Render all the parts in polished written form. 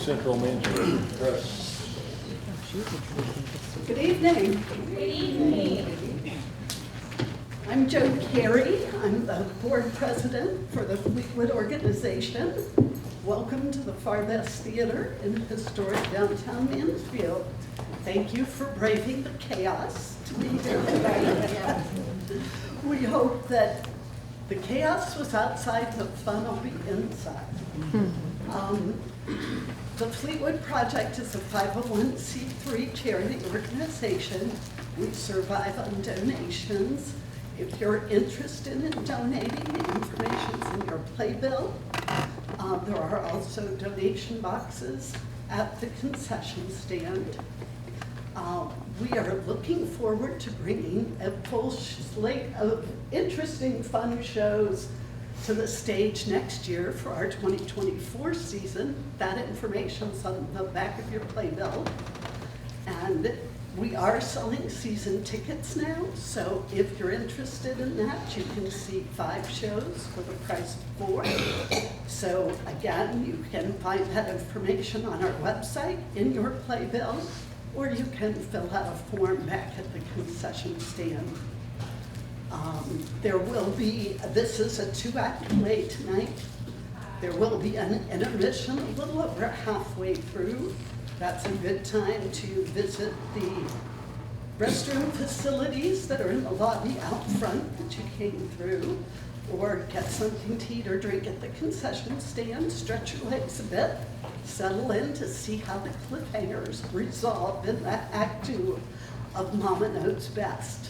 Central Main Street Press. Good evening. Good evening. I'm Joe Carey. I'm the board president for the Fleetwood organization. Welcome to the Far Best Theater in historic downtown Mansfield. Thank you for braving the chaos to be here tonight. We hope that the chaos was outside, the fun will be inside. The Fleetwood Project is a 501c3 charity organization. We survive on donations. If you're interested in donating, the information's in your playbill. There are also donation boxes at the concession stand. We are looking forward to bringing a full slate of interesting, fun shows to the stage next year for our 2024 season. That information's on the back of your playbill. And we are selling season tickets now, so if you're interested in that, you can see 5 shows for the price of 4. So again, you can find that information on our website in your playbill, or you can fill out a form back at the concession stand. There will be, this is a 2-act play tonight. There will be an intermission a little over halfway through. That's a good time to visit the restroom facilities that are in the lobby out front that you came through, or get something to eat or drink at the concession stand, stretch your legs a bit, settle in to see how the cliffhangers resolve in that Act 2 of Mama Knows Best.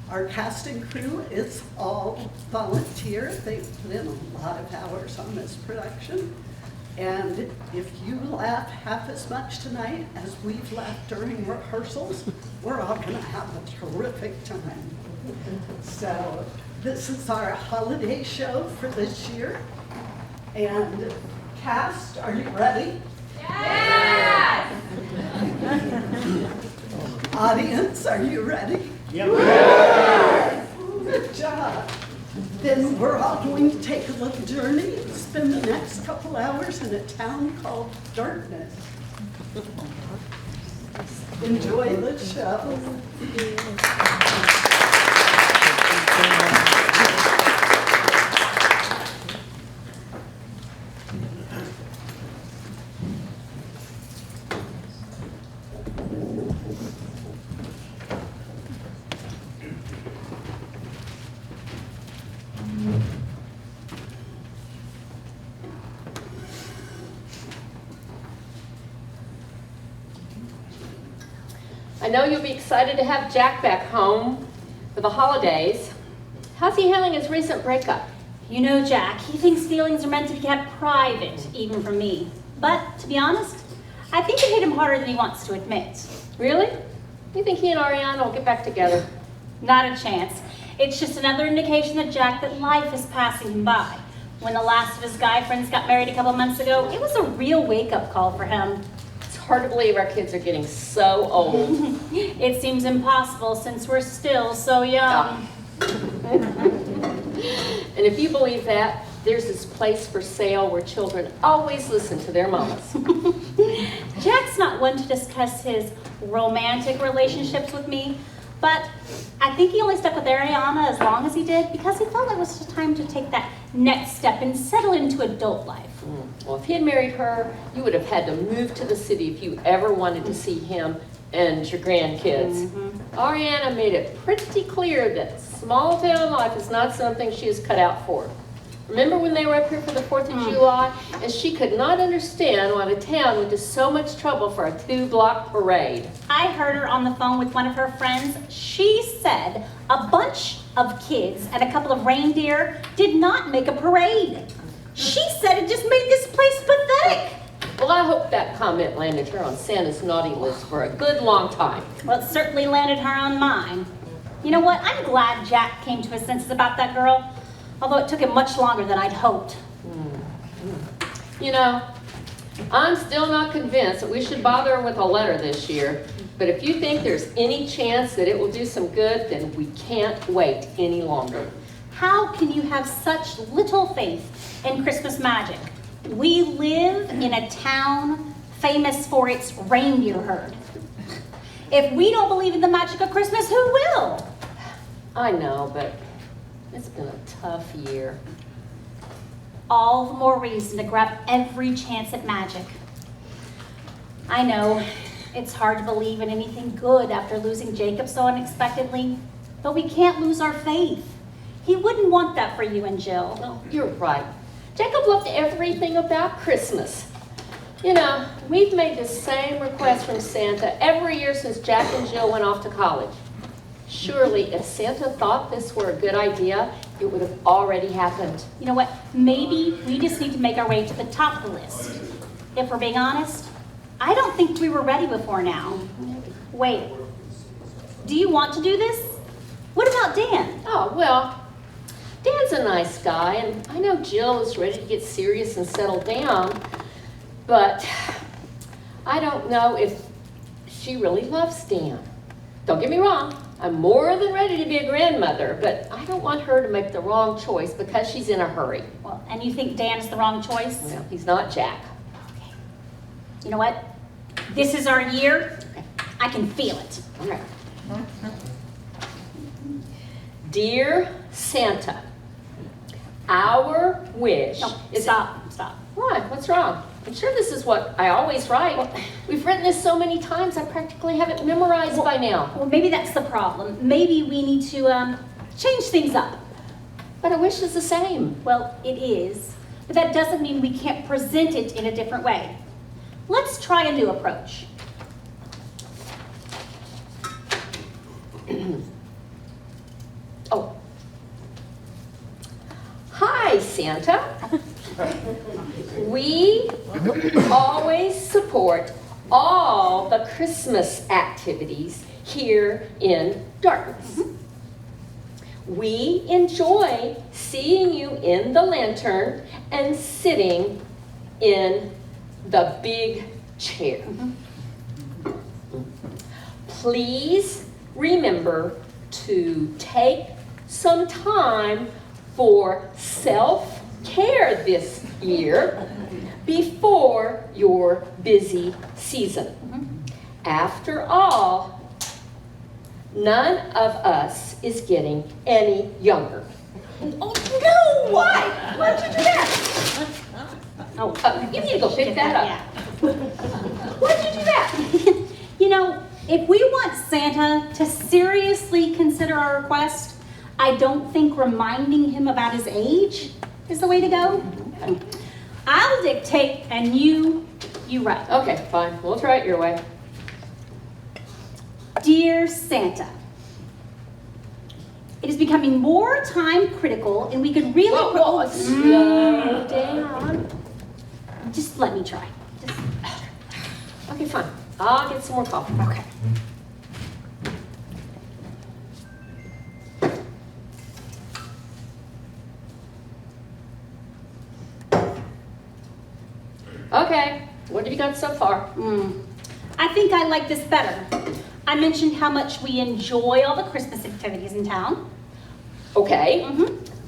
Our cast and crew is all volunteer. They've put in a lot of hours on this production. And if you laugh half as much tonight as we've laughed during rehearsals, we're all gonna have a terrific time. So this is our holiday show for this year. And cast, are you ready? Yes! Audience, are you ready? Yep. Good job. Then we're all going to take a little journey and spend the next couple hours in a town called Dartmouth. Enjoy the show. I know you'll be excited to have Jack back home for the holidays. How's he handling his recent breakup? You know, Jack, he thinks feelings are meant to be kept private, even from me. But, to be honest, I think it hit him harder than he wants to admit. Really? You think he and Ariana will get back together? Not a chance. It's just another indication that Jack, that life is passing him by. When the last of his guy friends got married a couple months ago, it was a real wake-up call for him. It's hard to believe our kids are getting so old. It seems impossible since we're still so young. And if you believe that, there's this place for sale where children always listen to their mamas. Jack's not one to discuss his romantic relationships with me, but I think he only stuck with Ariana as long as he did because he felt it was time to take that next step and settle into adult life. Well, if he had married her, you would have had to move to the city if you ever wanted to see him and your grandkids. Ariana made it pretty clear that small town life is not something she is cut out for. Remember when they were up here for the 4th of July? And she could not understand why the town went to so much trouble for a 2-block parade. I heard her on the phone with one of her friends. She said a bunch of kids and a couple of reindeer did not make a parade. She said it just made this place pathetic. Well, I hope that comment landed her on Santa's naughty list for a good long time. Well, it certainly landed her on mine. You know what? I'm glad Jack came to his senses about that girl, although it took him much longer than I'd hoped. You know, I'm still not convinced that we should bother with a letter this year, but if you think there's any chance that it will do some good, then we can't wait any longer. How can you have such little faith in Christmas magic? We live in a town famous for its reindeer herd. If we don't believe in the magic of Christmas, who will? I know, but it's been a tough year. All the more reason to grab every chance at magic. I know it's hard to believe in anything good after losing Jacob so unexpectedly, but we can't lose our faith. He wouldn't want that for you and Jill. No, you're right. Jacob loved everything about Christmas. You know, we've made the same request from Santa every year since Jack and Jill went off to college. Surely, if Santa thought this were a good idea, it would have already happened. You know what? Maybe we just need to make our way to the top of the list. If we're being honest, I don't think we were ready before now. Wait, do you want to do this? What about Dan? Oh, well, Dan's a nice guy, and I know Jill is ready to get serious and settle down, but I don't know if she really loves Dan. Don't get me wrong, I'm more than ready to be a grandmother, but I don't want her to make the wrong choice because she's in a hurry. Well, and you think Dan's the wrong choice? Well, he's not Jack. Okay. You know what? This is our year. I can feel it. All right. Dear Santa, our wish No, is... stop. Why? What's wrong? I'm sure this is what I always write. We've written this so many times, I practically have it memorized by now. Well, maybe that's the problem. Maybe we need to change things up. But a wish is the same. Well, it is, but that doesn't mean we can't present it in a different way. Let's try a new approach. Oh. Hi, Santa. We always support all the Christmas activities here in Dartmouth. We enjoy seeing you in the lantern and sitting in the big chair. Please remember to take some time for self-care this year before your busy season. After all, none of us is getting any younger. Oh, no! Why? Why'd you do that? Oh, you need to go pick that up. Yeah. Why'd you do that? You know, if we want Santa to seriously consider our request, I don't think reminding him about his age is the way to go. I'll dictate and you write. Okay, fine. We'll try it your way. Dear Santa, it is becoming more time critical and we could really... Whoa, slow down. Just let me try. Okay, fine. I'll get some more coffee. Okay. Okay, what have you got so far? I think I like this better. I mentioned how much we enjoy all the Christmas activities in town. Okay,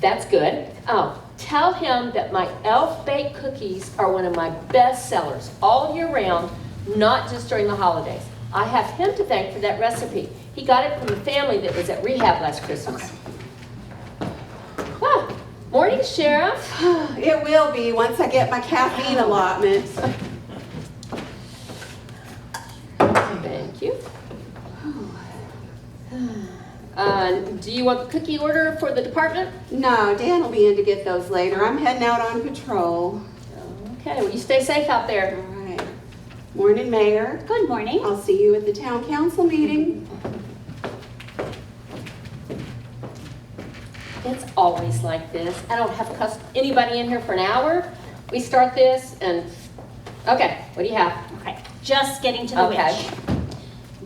that's good. Oh, tell him that my elf baked cookies are one of my best sellers all year round, not just during the holidays. I have him to thank for that recipe. He got it from the family that was at rehab last Christmas. Ah, morning, Sheriff. It will be once I get my caffeine allotment. Thank you. Do you want the cookie order for the department? No, Dan will be in to get those later. I'm heading out on patrol. Okay, well, you stay safe out All there. right. Morning, Mayor. Good morning. I'll see you at the town council meeting. It's always like this. I don't have anybody in here for an hour. We start this and, okay, what do you have? Okay, just getting to the Okay. wish.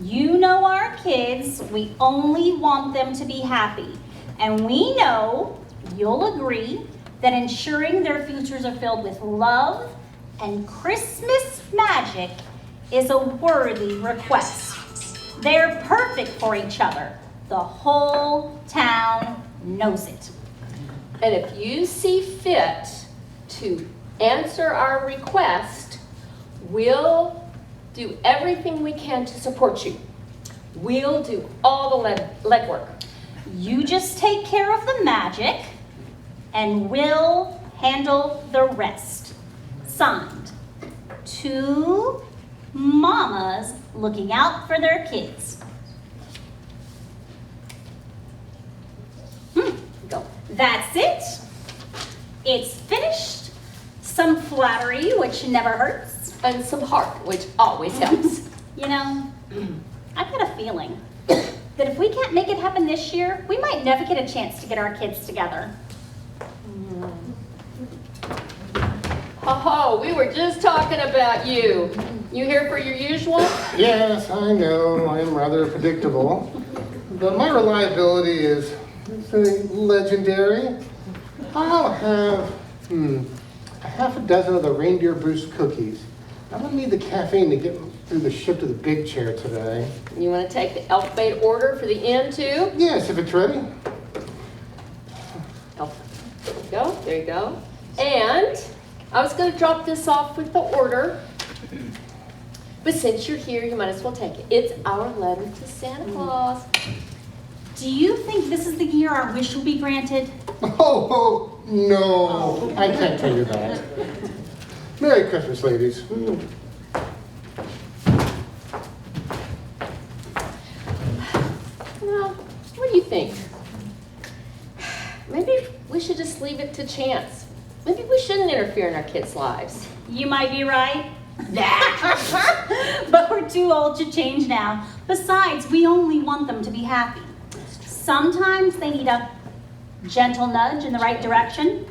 You know our kids, we only want them to be happy. And we know you'll agree that ensuring their futures are filled with love and Christmas magic is a worthy request. They're perfect for each other. The whole town knows it. And if you see fit to answer our request, We'll do everything we can to support you. We'll do all the legwork. You just take care of the magic, and we'll handle the rest. Signed, 2 mamas looking out for their kids. Go. That's it. It's finished. Some flattery, which never hurts. And some heart, which always helps. You know, I've got a feeling that if we can't make it happen this year, we might never get a chance to get our kids together. Oh, we were just talking about you. You here for your usual? Yes, I know, I'm rather predictable. But my reliability is, say, legendary. I'll have, a half a dozen of the reindeer boost cookies. I'm gonna need the caffeine to get through the ship to the big chair today. You want to take the Elfbait order for the inn too? Yes, if it's ready. Elf. There you go, there you go. And I was going to drop this off with the order. But since you're here, you might as well take it. It's our letter to Santa Claus. Do you think this is the year our wish will be granted? Oh, no, I can't tell you that. Merry Christmas, ladies. Well, what do you think? Maybe we should just leave it to chance. Maybe we shouldn't interfere in our kids' lives. You might be right. But we're too old to change now. Besides, we only want them to be happy. Sometimes they need a gentle nudge in the right direction.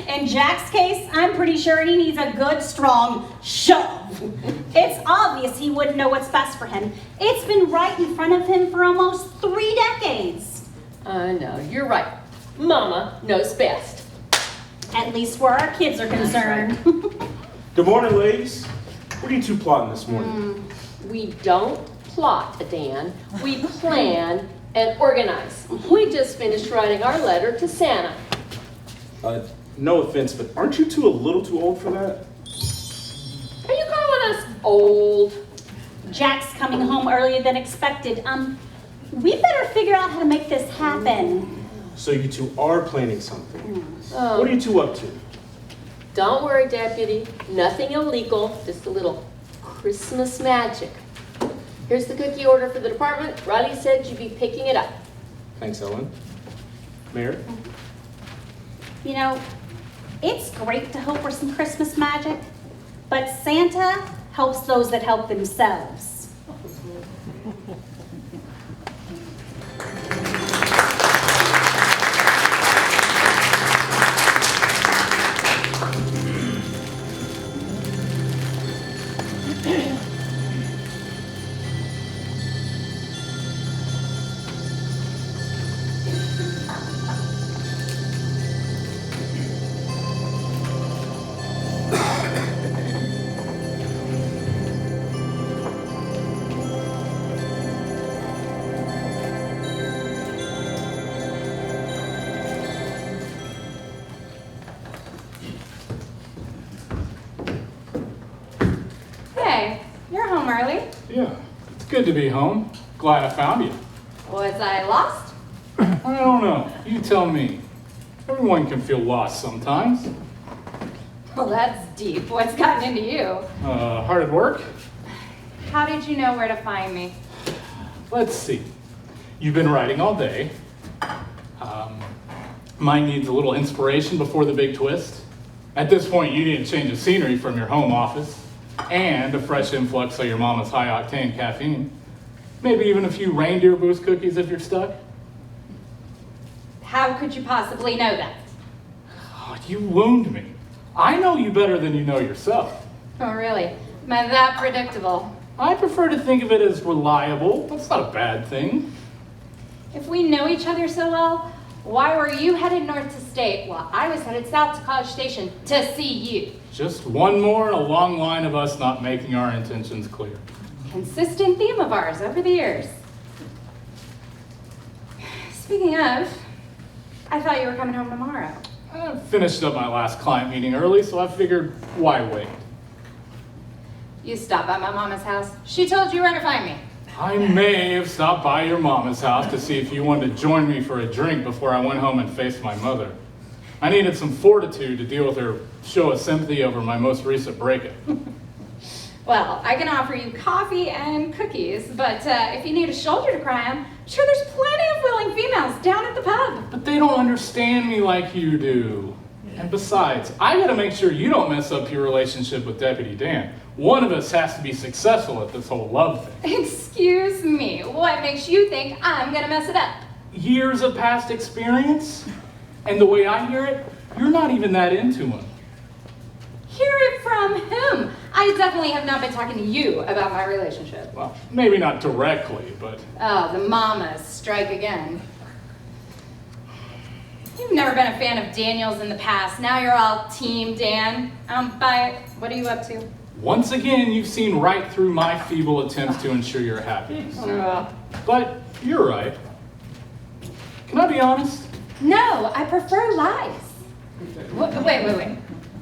In Jack's case, I'm pretty sure he needs a good, strong shove. It's obvious he wouldn't know what's best for him. It's been right in front of him for almost 3 decades. I know, you're right. Mama knows best. At least where our kids are concerned. Good morning, ladies. What are you two plotting this morning? We don't plot, Dan. We plan and organize. We just finished writing our letter to Santa. No offense, but aren't you two a little too old for that? Are you calling us old? Jack's coming home earlier than expected. We better figure out how to make this happen. So you two are planning something. Oh, What are you two up to? don't worry, Deputy. Nothing illegal, just a little Christmas magic. Here's the cookie order for the department. Riley said you'd be picking it up. Thanks, Ellen. Mayor? You know, it's great to hope for some Christmas magic, but Santa helps those that help themselves. Hey, you're home early. Yeah, it's good to be home. Glad I found you. Was I lost? I don't know. You tell me. Everyone can feel lost sometimes. Well, that's deep. What's gotten into you? Hard at work? How did you know where to find me? Let's see. You've been writing all day. Mine needs a little inspiration before the big twist. At this point, you need a change of scenery from your home office and a fresh influx of your mama's high-octane caffeine. Maybe even a few reindeer boost cookies if you're stuck. How could you possibly know that? Oh, you wound me. I know you better than you know yourself. Oh, really? Am I that predictable? I prefer to think of it as reliable. That's not a bad thing. If we know each other so well, why were you headed north to state while I was headed south to College Station to see you? Just one more in a long line of us not making our intentions clear. Consistent theme of ours over the years. Speaking of, I thought you were coming home tomorrow. I finished up my last client meeting early, so I figured, why wait? You stopped by my mama's house. She told you where to find me. I may have stopped by your mama's house to see if you wanted to join me for a drink before I went home and faced my mother. I needed some fortitude to deal with her show of sympathy over my most recent breakup. Well, I can offer you coffee and cookies, but if you need a shoulder to cry on, I'm sure there's plenty of willing females down at the pub. But they don't understand me like you do. And besides, I gotta make sure you don't mess up your relationship with Deputy Dan. One of us has to be successful at this whole love thing. Excuse me, what makes you think I'm gonna mess it up? Years of past experience? And the way I hear it, you're not even that into him. Hear it from whom? I definitely have not been talking to you about my relationship. Well, maybe not directly, but Oh, the mamas strike again. You've never been a fan of Daniel's in the past. Now you're all Team Dan. I don't buy it. What are you up to? once again, you've seen right through my feeble attempts to ensure your happiness. But you're right. Can I be honest? No, I prefer lies. Wait.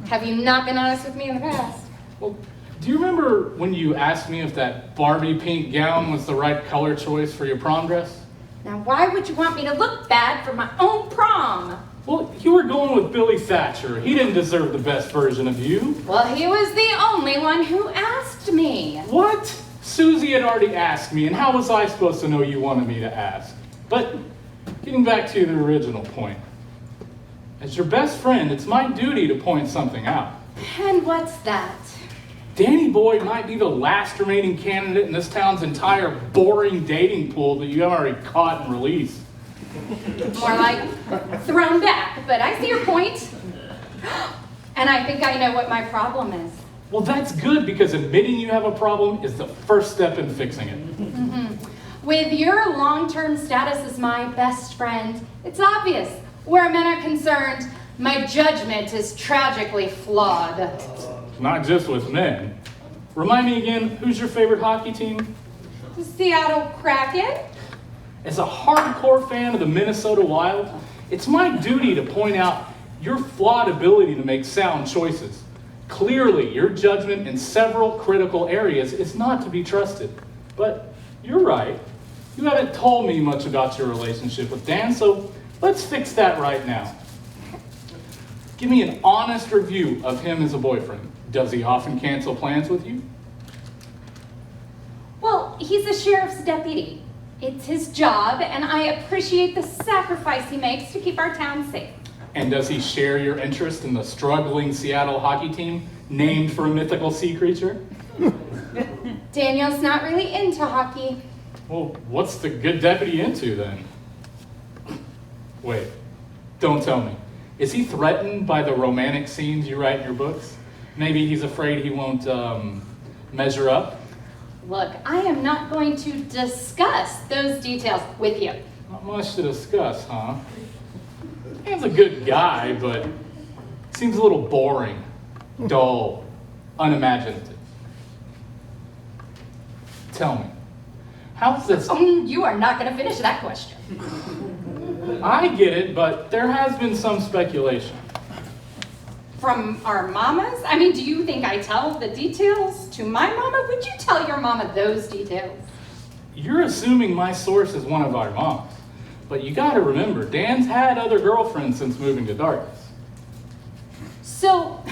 Have you not been honest with me in the past? Well, do you remember when you asked me if that Barbie pink gown was the right color choice for your prom dress? Now, why would you want me to look bad for my own prom? Well, you were going with Billy Thatcher. He didn't deserve the best version of you. Well, he was the only one who asked me. What? Susie had already asked me, and how was I supposed to know you wanted me to ask? But getting back to the original point. As your best friend, it's my duty to point something out. And what's that? Danny Boy might be the last remaining candidate in this town's entire boring dating pool that you have already caught and released. More like thrown back, but I see your point. And I think I know what my problem is. Well, that's good, because admitting you have a problem is the first step in fixing it. With your long-term status as my best friend, it's obvious. Where men are concerned, my judgment is tragically flawed. Not just with men. Remind me again, who's your favorite hockey team? The Seattle Kraken? As a hardcore fan of the Minnesota Wild, it's my duty to point out your flawed ability to make sound choices. Clearly, your judgment in several critical areas is not to be trusted. But you're right. You haven't told me much about your relationship with Dan, so let's fix that right now. Give me an honest review of him as a boyfriend. Does he often cancel plans with you? Well, he's a sheriff's deputy. It's his job, and I appreciate the sacrifice he makes to keep our town safe. And does he share your interest in the struggling Seattle hockey team named for a mythical sea creature? Daniel's not really into hockey. Well, what's the good deputy into then? Wait, don't tell me. Is he threatened by the romantic scenes you write in your books? Maybe he's afraid he won't measure up? Look, I am not going to discuss those details with you. Not much to discuss, huh? He's a good guy, but seems a little boring, dull, unimaginative. Tell me, how's this? You are not going to finish that question. I get it, but there has been some speculation. From our mamas? I mean, do you think I tell the details to my mama? Would you tell your mama those details? You're assuming my source is one of our moms. But you gotta remember, Dan's had other girlfriends since moving to Darkness. So,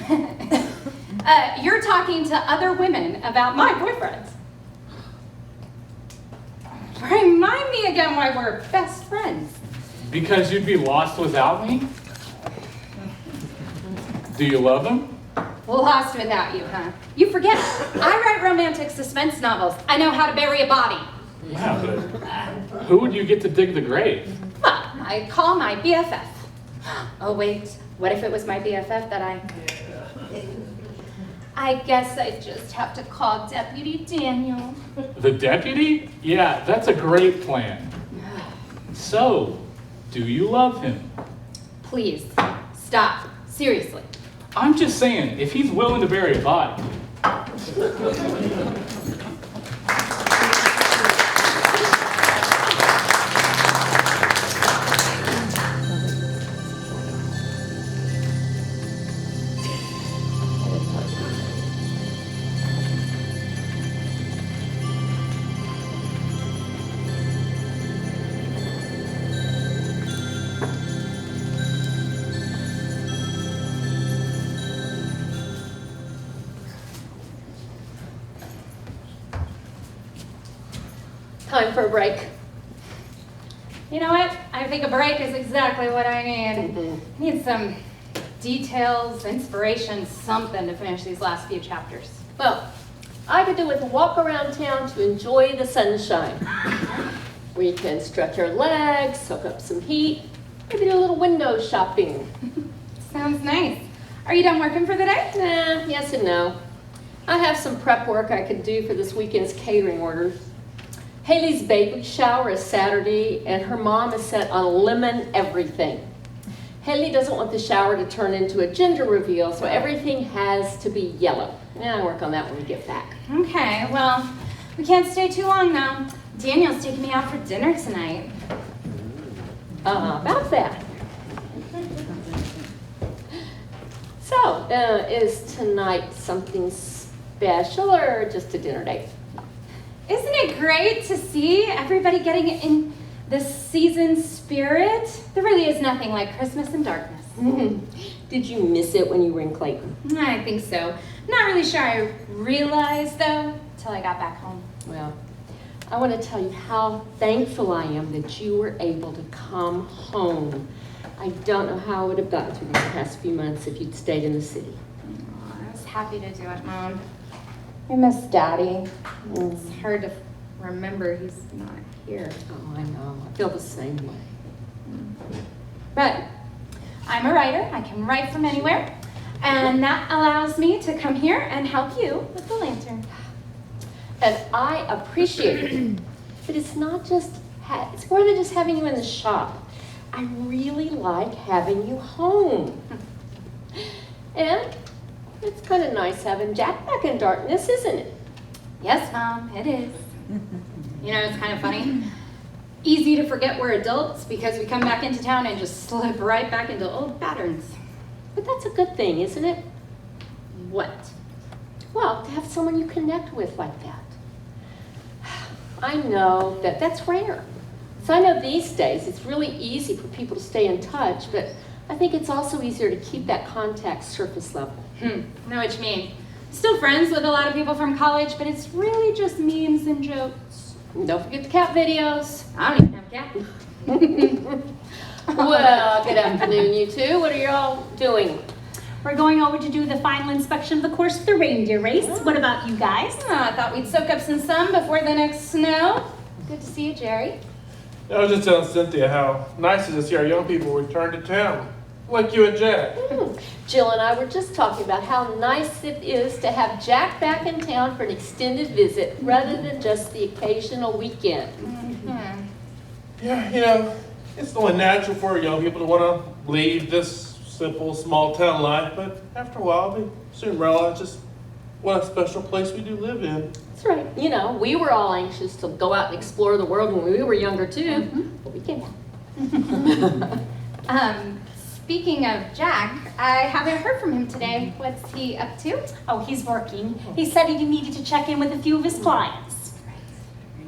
you're talking to other women about my boyfriends. Remind me again why we're best friends. Because you'd be lost without me? Do you love him? Lost without you, huh? You forget, I write romantic suspense novels. I know how to bury a body. Yeah, but who would you get to dig the grave? Well, I call my BFF. Oh wait, what if it was my BFF that I guess I just have to call Deputy Daniel. The deputy? Yeah, that's a great plan. So, do you love him? Please, stop. Seriously. I'm just saying, if he's willing to bury a body. time for a break. You know what? I think a break is exactly what I need. I need some details, inspiration, something to finish these last few chapters. Well, I could do with a walk around town to enjoy the sunshine. We can stretch our legs, soak up some heat, maybe do a little window shopping. Sounds nice. Are you done working for the day? Nah, yes and no. I have some prep work I could do for this weekend's catering orders. Haley's baby shower is Saturday, and her mom is set on lemon everything. Haley doesn't want the shower to turn into a gender reveal, so everything has to be yellow. Yeah, I'll work on that when we get back. Okay, well, we can't stay too long now. Daniel's taking me out for dinner tonight. About that. So, is tonight something special or just a dinner date? Isn't it great to see everybody getting in the season spirit? There really is nothing like Christmas in darkness. Did you miss it when you were in Clayton? I think so. Not really sure I realized though, till I got back home. Well, I want to tell you how thankful I am that you were able to come home. I don't know how I would have gotten through these past few months if you'd stayed in the city. I was happy to do it, Mom. I miss Daddy. It's hard to remember he's not here. Oh, I know. I feel the same way. But I'm a writer. I can write from anywhere. And that allows me to come here and help you with the lantern. And I appreciate it. But it's not just, it's more than just having you in the shop. I really like having you home. And it's kind of nice having Jack back in darkness, isn't it? Yes, Mom, it is. You know, it's kind of funny. Easy to forget we're adults because we come back into town and just slip right back into old patterns. But that's a good thing, isn't it? What? Well, to have someone you connect with like that. I know that that's rare. So I know these days it's really easy for people to stay in touch, but I think it's also easier to keep that contact surface level. Know what you mean. Still friends with a lot of people from college, but it's really just memes and jokes. And don't forget the cat videos. I don't even have a cat. Well, good afternoon, you two. What are y'all doing? We're going over to do the final inspection of the course for the reindeer race. What about you guys? Oh, I thought we'd soak up some sun before the next snow. Good to see you, Jerry. I was just telling Cynthia how nice it is to see our young people return to town, like you and Jack. Jill and I were just talking about how nice it is to have Jack back in town for an extended visit rather than just the occasional weekend. Yeah, you know, it's only natural for young people to want to leave this simple small town life, but after a while they soon realize just what a special place we do live in. That's right. You know, we were all anxious to go out and explore the world when we were younger too, but we came back. Speaking of Jack, I haven't heard from him today. What's he up to? Oh, he's working. He said he needed to check in with a few of his clients.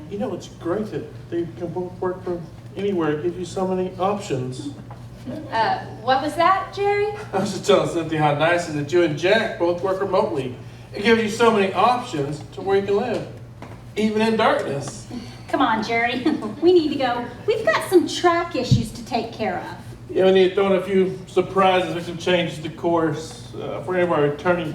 You know, it's great that they can both work from anywhere. It gives you so many options. What was that, Jerry? I was just telling Cynthia how nice it is that you and Jack both work remotely. It gives you so many options to where you can live, even in darkness. Come on, Jerry. We need to go. We've got some track issues to take care of. Yeah, we need to throw in a few surprises or some changes to course for any of our returning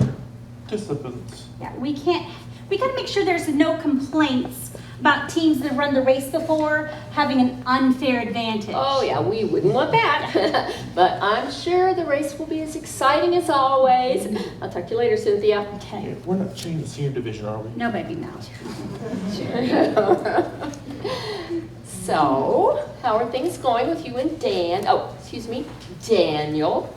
participants. Yeah, we gotta make sure there's no complaints about teams that run the race before having an unfair advantage. Oh yeah, we wouldn't want that. But I'm sure the race will be as exciting as always. I'll talk to you later, Cynthia. Okay. We're not changing the senior division, are we? No, baby, no. So, how are things going with you and Dan? Oh, excuse me, Daniel.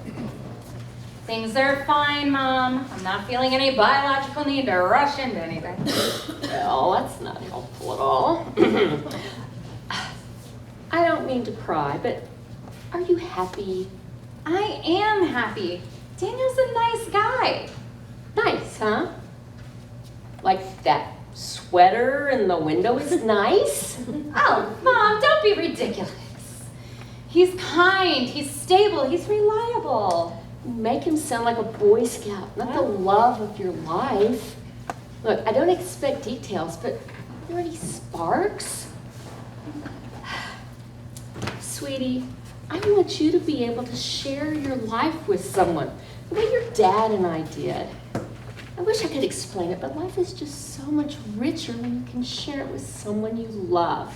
Things are fine, Mom. I'm not feeling any biological need to rush into anything. Well, that's not helpful at all. I don't mean to pry, but are you happy? I am happy. Daniel's a nice guy. Nice, huh? Like that sweater in the window is nice? Oh, Mom, don't be ridiculous. He's kind, he's stable, he's reliable. You make him sound like a Boy Scout, not the love of your life. Look, I don't expect details, but are there any sparks? Sweetie, I want you to be able to share your life with someone, the way your dad and I did. I wish I could explain it, but life is just so much richer when you can share it with someone you love.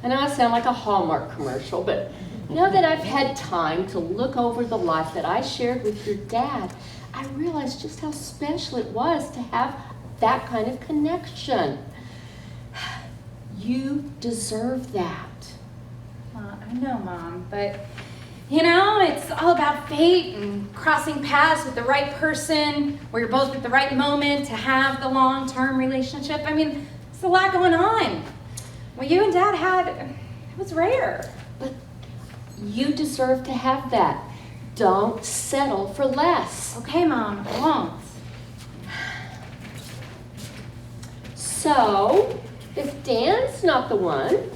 I know I sound like a Hallmark commercial, but now that I've had time to look over the life that I shared with your dad, I realized just how special it was to have that kind of connection. You deserve that. I know, Mom, but you know, it's all about fate and crossing paths with the right person, where you're both at the right moment to have the long-term relationship. I mean, there's a lot going on. What you and Dad had, it was rare. But you deserve to have that. Don't settle for less. Okay, Mom, I won't. So, if Dan's not the one,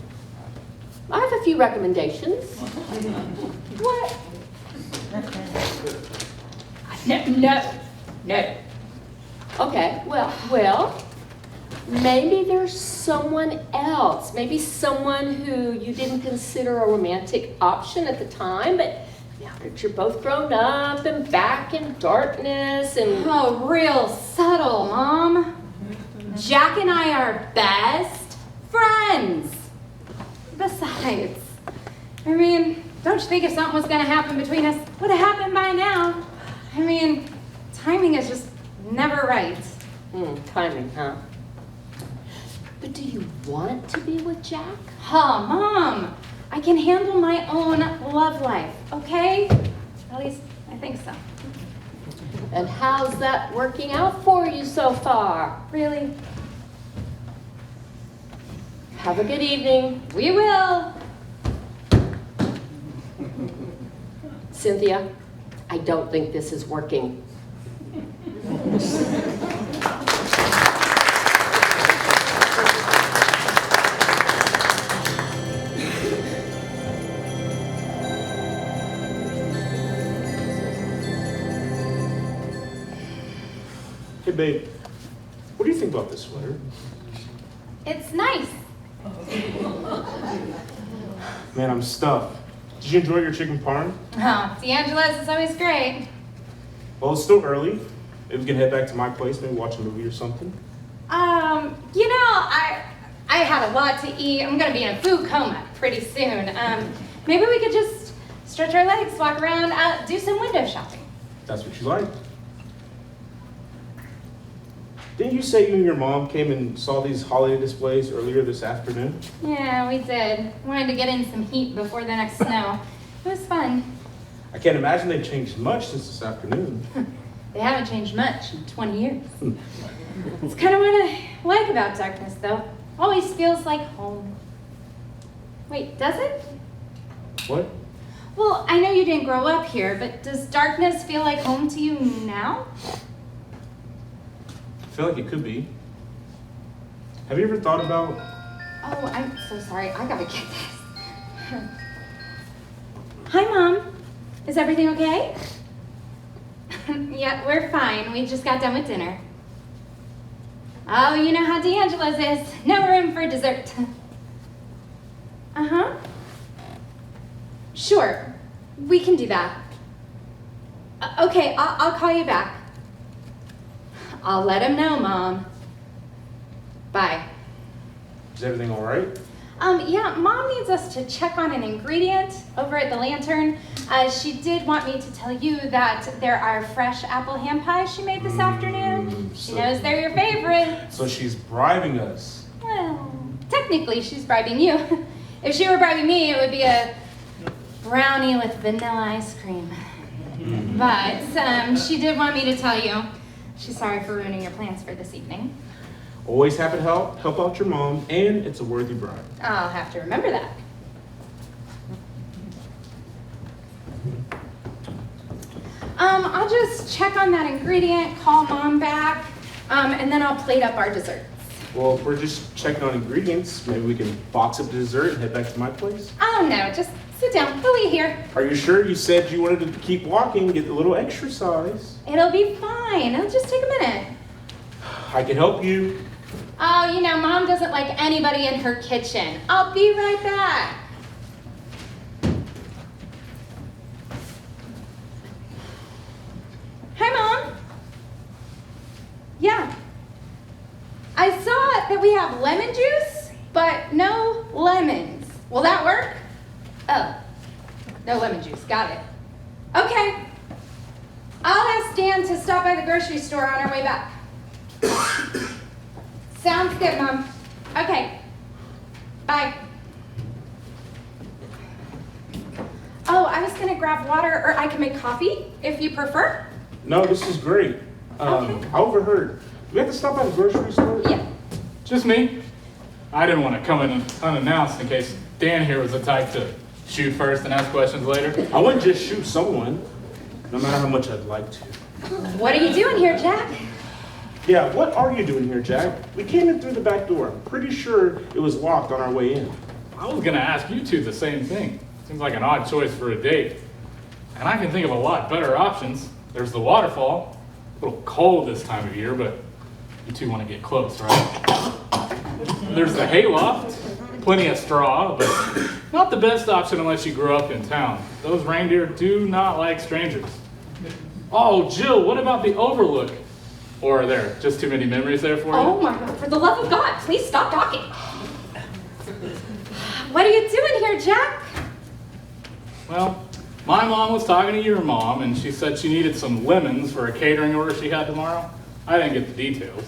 I have a few recommendations. What? No. Okay, well, maybe there's someone else. Maybe someone who you didn't consider a romantic option at the time, but now that you're both grown up and back in darkness and... Oh, real subtle, Mom. Jack and I are best friends. Besides, I mean, don't you think if something was going to happen between us, it would have happened by now? I mean, timing is just never right. Timing, huh? But do you want to be with Jack? Oh, Mom, I can handle my own love life, okay? At least, I think so. And how's that working out for you so far? Really? Have a good evening. We will. Cynthia, I don't think this is working. Hey, babe, what do you think about this sweater? It's nice. Man, I'm stuffed. Did you enjoy your chicken parm? Oh, D'Angelo's is always great. Well, it's still early. Maybe we can head back to my place, maybe watch a movie or something. You know, I had a lot to eat. I'm gonna be in a food coma pretty soon. Maybe we could just stretch our legs, walk around, do some window shopping. That's what you like. Didn't you say you and your mom came and saw these holiday displays earlier this afternoon? Yeah, we did. Wanted to get in some heat before the next snow. It was fun. I can't imagine they've changed much since this afternoon. They haven't changed much in 20 years. It's kind of what I like about darkness, though. Always feels like home. Wait, does it? What? Well, I know you didn't grow up here, but does darkness feel like home to you now? I feel like it could be. Have you ever thought about... Oh, I'm so sorry. I gotta get this. Hi, Mom. Is everything okay? Yeah, we're fine. We just got done with dinner. Oh, you know how D'Angelo's is. No room for dessert. Uh-huh. Sure. We can do that. Okay, I'll call you back. I'll let him know, Mom. Bye. Is everything all right? Yeah, Mom needs us to check on an ingredient over at the Lantern. She did want me to tell you that there are fresh apple ham pies she made this afternoon. She knows they're your favorite. So she's bribing us. Well, technically she's bribing you. If she were bribing me, it would be a brownie with vanilla ice cream. But she did want me to tell you. She's sorry for ruining your plans for this evening. Always happy to help out your mom, and it's a worthy bribe. I'll have to remember that. I'll just check on that ingredient, call Mom back, and then I'll plate up our desserts. Well, if we're just checking on ingredients, maybe we can box up the dessert and head back to my place. Oh no, just sit down. We'll eat here. Are you sure? You said you wanted to keep walking, get a little exercise. It'll be fine. It'll just take a minute. I can help you. Oh, you know, Mom doesn't like anybody in her kitchen. I'll be right back. Hi, Mom. Yeah. I saw that we have lemon juice, but no lemons. Will that work? Oh, no lemon juice. Got it. Okay. I'll ask Dan to stop by the grocery store on our way back. Sounds good, Mom. Okay. Bye. Oh, I was gonna grab water, or I can make coffee, if you prefer. No, this is great. Okay. I overheard. Do we have to stop at the grocery store? Yeah. Just me. I didn't want to come in unannounced in case Dan here was the type to shoot first and ask questions later. I wouldn't just shoot someone, no matter how much I'd like to. What are you doing here, Jack? Yeah, what are you doing here, Jack? We came in through the back door. I'm pretty sure it was locked on our way in. I was gonna ask you two the same thing. Seems like an odd choice for a date. And I can think of a lot better options. There's the waterfall. A little cold this time of year, but you two want to get close, right? There's the hayloft. Plenty of straw, but not the best option unless you grew up in town. Those reindeer do not like strangers. Oh, Jill, what about the overlook? Or are there just too many memories there for you? Oh my God, for the love of God, please stop talking. What are you doing here, Jack? Well, my mom was talking to your mom, and she said she needed some lemons for a catering order she had tomorrow. I didn't get the details.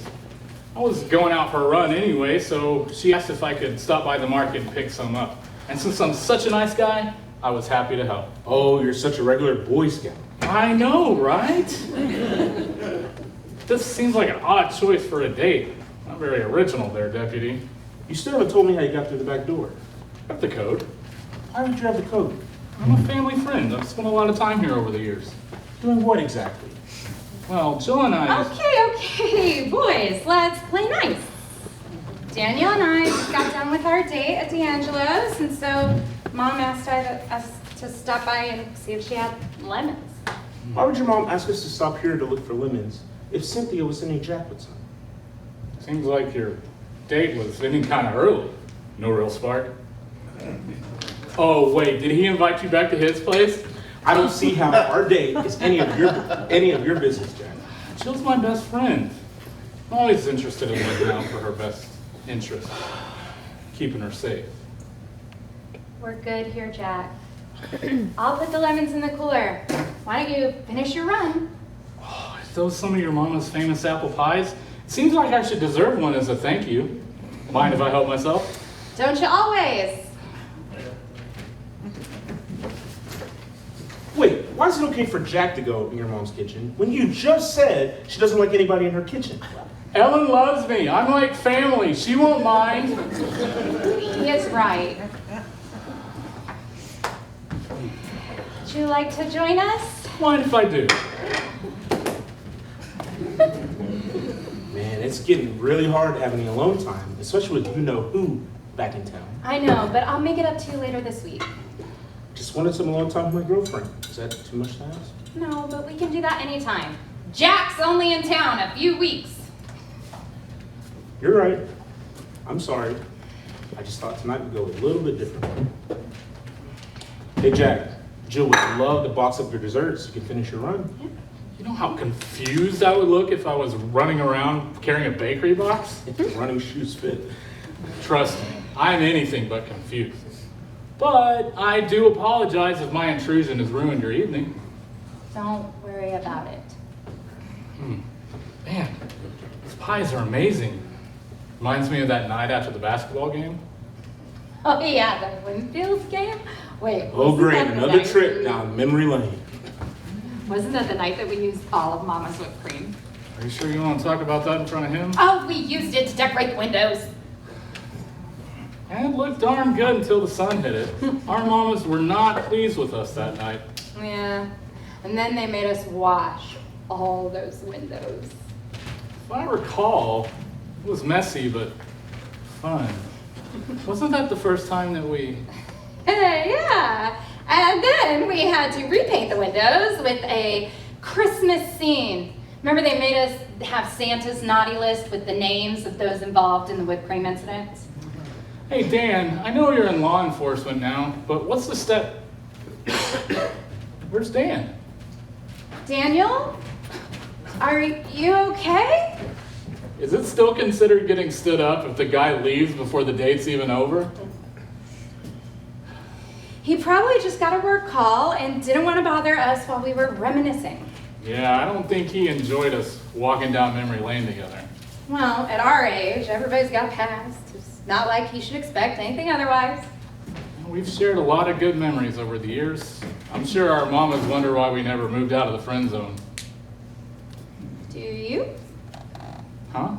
I was going out for a run anyway, so she asked if I could stop by the market and pick some up. And since I'm such a nice guy, I was happy to help. Oh, you're such a regular Boy Scout. I know, right? This seems like an odd choice for a date. Not very original there, Deputy. You still haven't told me how you got through the back door. Got the code. Why would you have the code? I'm a family friend. I've spent a lot of time here over the years. Doing what exactly? Well, Jill and I... Okay, boys, let's play nice. Daniel and I just got done with our date at D'Angelo's, and so Mom asked us to stop by and see if she had lemons. Why would your mom ask us to stop here to look for lemons if Cynthia was sending Jack with some? Seems like your date was ending kind of early. No real spark. Oh, wait, did he invite you back to his place? I don't see how our date is any of your business, Jack. Jill's my best friend. I'm always interested in looking out for her best interest, keeping her safe. We're good here, Jack. I'll put the lemons in the cooler. Why don't you finish your run? Oh, are those some of your mama's famous apple pies? Seems like I should deserve one as a thank you. Mind if I help myself? Don't you always? Wait, why is it okay for Jack to go in your mom's kitchen when you just said she doesn't like anybody in her kitchen? Ellen loves me. I'm like family. She won't mind. He is right. Would you like to join us? Mind if I do? Man, it's getting really hard having alone time, especially with you-know-who back in town. I know, but I'll make it up to you later this week. Just wanted some alone time with my girlfriend. Is that too much to ask? No, but we can do that anytime. Jack's only in town a few weeks. You're right. I'm sorry. I just thought tonight would go a little bit differently. Hey, Jack. Jill would love to box up your desserts so you can finish your run. You know how confused I would look if I was running around carrying a bakery box? If the running shoes fit. Trust me, I'm anything but confused. But I do apologize if my intrusion has ruined your evening. Don't worry about it. Man, these pies are amazing. Reminds me of that night after the basketball game. Oh yeah, the Winfield game? Wait. Oh, wasn't great. that the Another night- trip down memory lane. Wasn't that the night that we used all of Mama's whipped cream? Are you sure you want to talk about that in front of him? Oh, we used it to decorate the windows. And it looked darn good until the sun hit it. Our mamas were not pleased with us that night. Yeah. And then they made us wash all those windows. If I recall, it was messy but fun. Wasn't that the first time that we... Yeah. And then we had to repaint the windows with a Christmas scene. Remember they made us have Santa's naughty list with the names of those involved in the whipped cream incidents? Hey, Dan, I know you're in law enforcement now, but what's the step? Where's Dan? Daniel? Are you okay? Is it still considered getting stood up if the guy leaves before the date's even over? He probably just got a work call and didn't want to bother us while we were reminiscing. Yeah, I don't think he enjoyed us walking down memory lane together. Well, at our age, everybody's got a past. It's not like he should expect anything otherwise. We've shared a lot of good memories over the years. I'm sure our mamas wonder why we never moved out of the friend zone. Do you? Huh?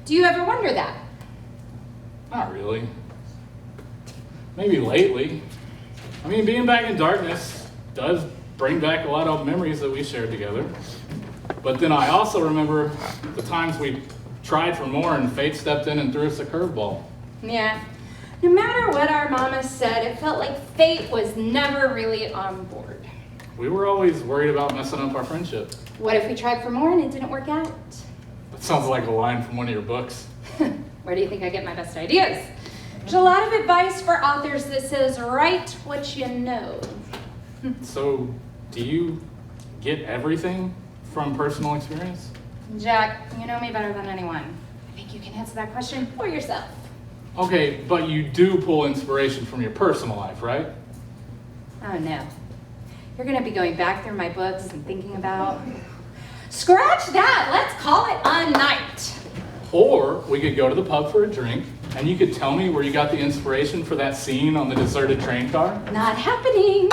Do you ever wonder that? Not really. Maybe lately. I mean, being back in darkness does bring back a lot of memories that we shared together. But then I also remember the times we tried for more and fate stepped in and threw us a curveball. Yeah. No matter what our mama said, it felt like fate was never really on board. We were always worried about messing up our friendship. What if we tried for more and it didn't work out? That sounds like a line from one of your books. Where do you think I get my best ideas? There's a lot of advice for authors that says, write what you know. So, do you get everything from personal experience? Jack, you know me better than anyone. I think you can answer that question for yourself. Okay, but you do pull inspiration from your personal life, right? Oh no. You're gonna be going back through my books and thinking about... Scratch that! Let's call it a night! Or we could go to the pub for a drink, and you could tell me where you got the inspiration for that scene on the deserted train car. Not happening!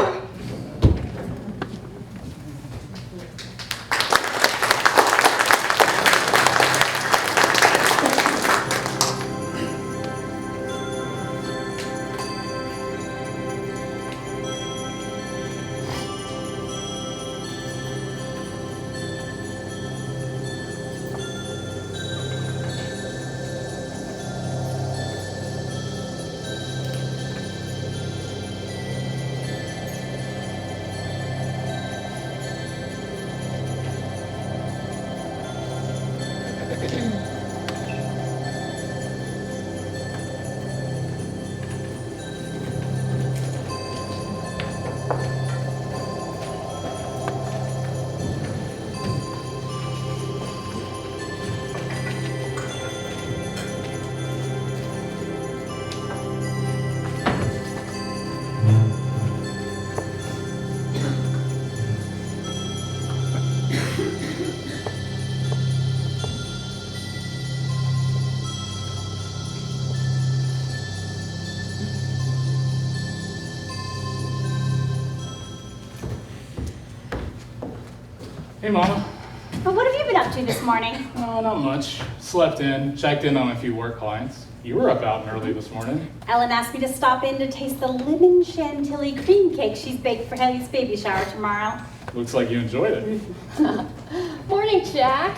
Hey, Mama. But what have you been up to this morning? Oh, not much. Slept in, checked in on a few work clients. You were up out and early this morning. Ellen asked me to stop in to taste the lemon chantilly cream cake she's baked for Haley's baby shower tomorrow. Looks like you enjoyed it. Morning, Jack.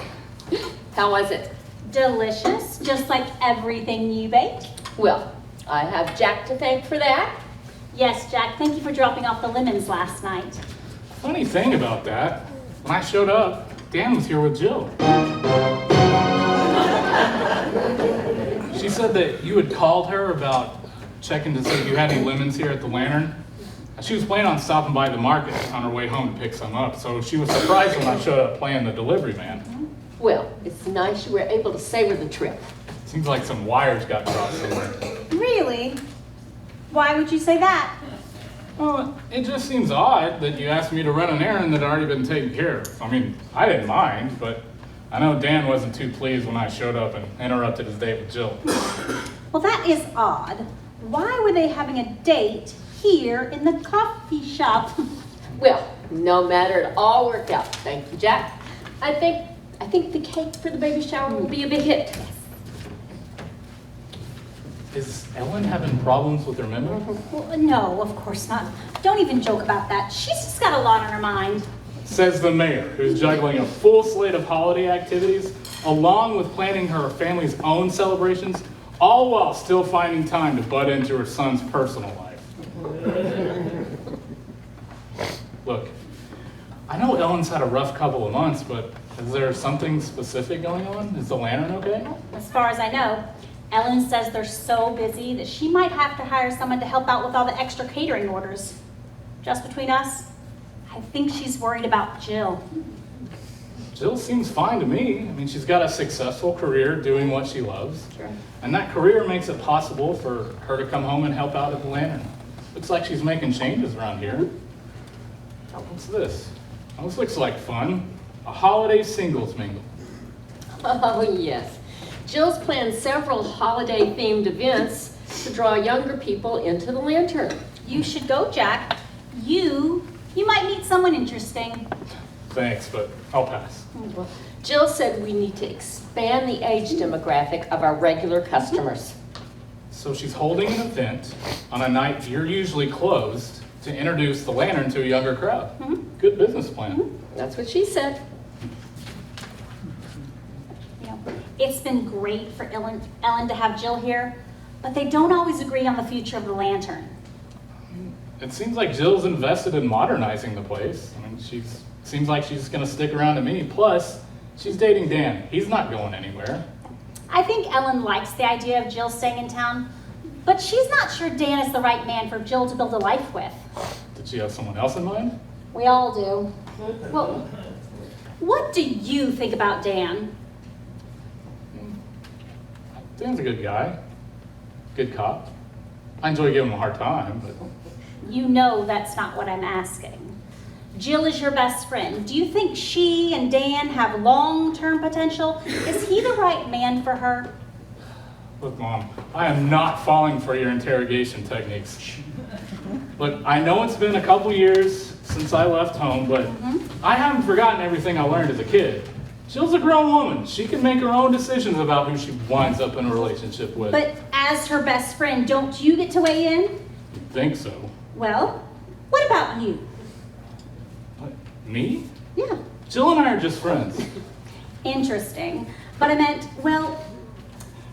How was it? Delicious, just like everything you bake. Well, I have Jack to thank for that. Yes, Jack, thank you for dropping off the lemons last night. Funny thing about that, when I showed up, Dan was here with Jill. She said that you had called her about checking to see if you had any lemons here at the Lantern. She was planning on stopping by the market on her way home to pick some up, so she was surprised when I showed up playing the delivery man. Well, it's nice you were able to savor the trip. Seems like some wires got crossed somewhere. Really? Why would you say that? Well, it just seems odd that you asked me to run an errand that had already been taken care of. I mean, I didn't mind, but I know Dan wasn't too pleased when I showed up and interrupted his date with Jill. Well, that is odd. Why were they having a date here in the coffee shop? Well, no matter, it all worked out. Thank you, Jack. I think the cake for the baby shower will be a big hit. Is Ellen having problems with her memory? Well, no, of course not. Don't even joke about that. She's just got a lot on her mind. Says the mayor, who's juggling a full slate of holiday activities, along with planning her family's own celebrations, all while still finding time to butt into her son's personal life. Look, I know Ellen's had a rough couple of months, but Is there something specific going on? Is the lantern okay? As far as I know, Ellen says they're so busy that she might have to hire someone to help out with all the extra catering orders. Just between us, I think she's worried about Jill. Jill seems fine to me. I mean, she's got a successful career doing what she loves. Sure. And that career makes it possible for her to come home and help out at the lantern. Looks like she's making changes around here. Oh, what's this? Oh, this looks like fun. A holiday singles mingle. Oh, yes. Jill's planned several holiday-themed events to draw younger people into the lantern. You should go, Jack. You might meet someone interesting. Thanks, but I'll pass. Jill said we need to expand the age demographic of our regular customers. So she's holding an event on a night you're usually closed to introduce the lantern to a younger crowd. Good business plan. That's what she said. You know, it's been great for Ellen to have Jill here, but they don't always agree on the future of the lantern. It seems like Jill's invested in modernizing the place. I mean, seems like she's gonna stick around to me. Plus, she's dating Dan. He's not going anywhere. I think Ellen likes the idea of Jill staying in town, but she's not sure Dan is the right man for Jill to build a life with. Did she have someone else in mind? We all do. Well, what do you think about Dan? Dan's a good guy. Good cop. I enjoy giving him a hard time, but You know that's not what I'm asking. Jill is your best friend. Do you think she and Dan have long-term potential? Is he the right man for her? look, Mom, I am not falling for your interrogation techniques. Look, I know it's been a couple years since I left home, but I haven't forgotten everything I learned as a kid. Jill's a grown woman. She can make her own decisions about who she winds up in a relationship with. But as her best friend, don't you get to weigh in? You'd think so. Well, what about you? What, me? Yeah. Jill and I are just friends. Interesting. But I meant, well,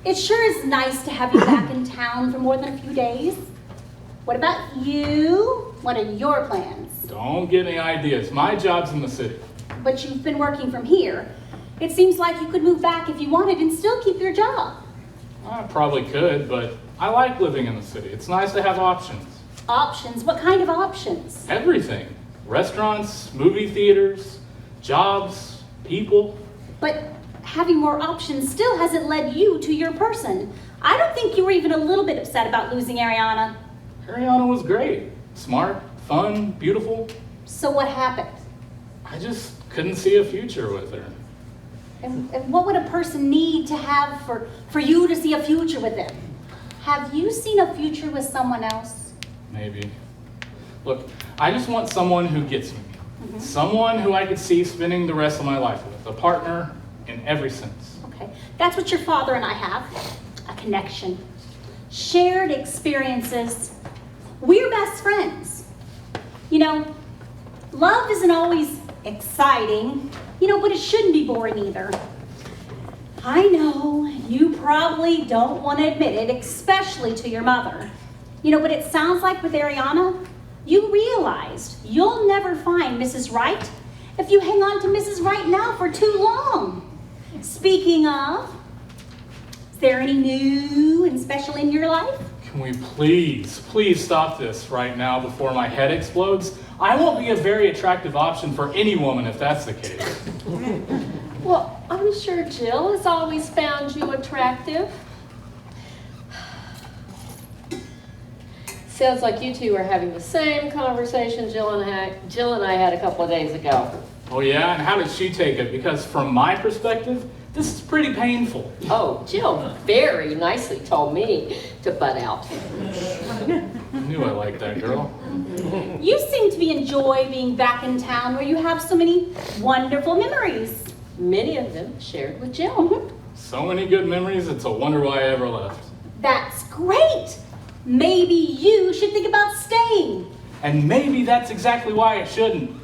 it sure is nice to have you back in town for more than a few days. What about you? What are your plans? Don't get any ideas. My job's in the city. But you've been working from here. It seems like you could move back if you wanted and still keep your job. I probably could, but I like living in the city. It's nice to have options. Options? What kind of options? Everything. Restaurants, movie theaters, jobs, people. But having more options still hasn't led you to your person. I don't think you were even a little bit upset about losing Ariana. Ariana was great. Smart, fun, beautiful. So what happened? I just couldn't see a future with her. And what would a person need to have for you to see a future with them? Have you seen a future with someone else? Maybe. Look, I just want someone who gets me. Someone who I could see spending the rest of my life with. A partner in every sense. Okay, that's what your father and I have. A connection. Shared experiences. We're best friends. You know, love isn't always exciting, but it shouldn't be boring either. I know you probably don't want to admit it, especially to your mother. But it sounds like with Ariana, you realized you'll never find Mrs. Right if you hang on to Mrs. Right now for too long. Speaking of, is there any new and special in your life? Can we please stop this right now before my head explodes? I won't be a very attractive option for any woman if that's the case. Well, I'm sure Jill has always found you attractive. Sounds like you two are having the same conversation Jill and I had a couple of days ago. Oh yeah, and how did she take it? Because from my perspective, this is pretty painful. Oh, Jill very nicely told me to butt out. I knew I liked that girl. You seem to enjoy being back in town where you have so many wonderful memories. Many of them shared with Jill. So many good memories, it's a wonder why I ever left. That's great. Maybe you should think about staying. And maybe that's exactly why I shouldn't.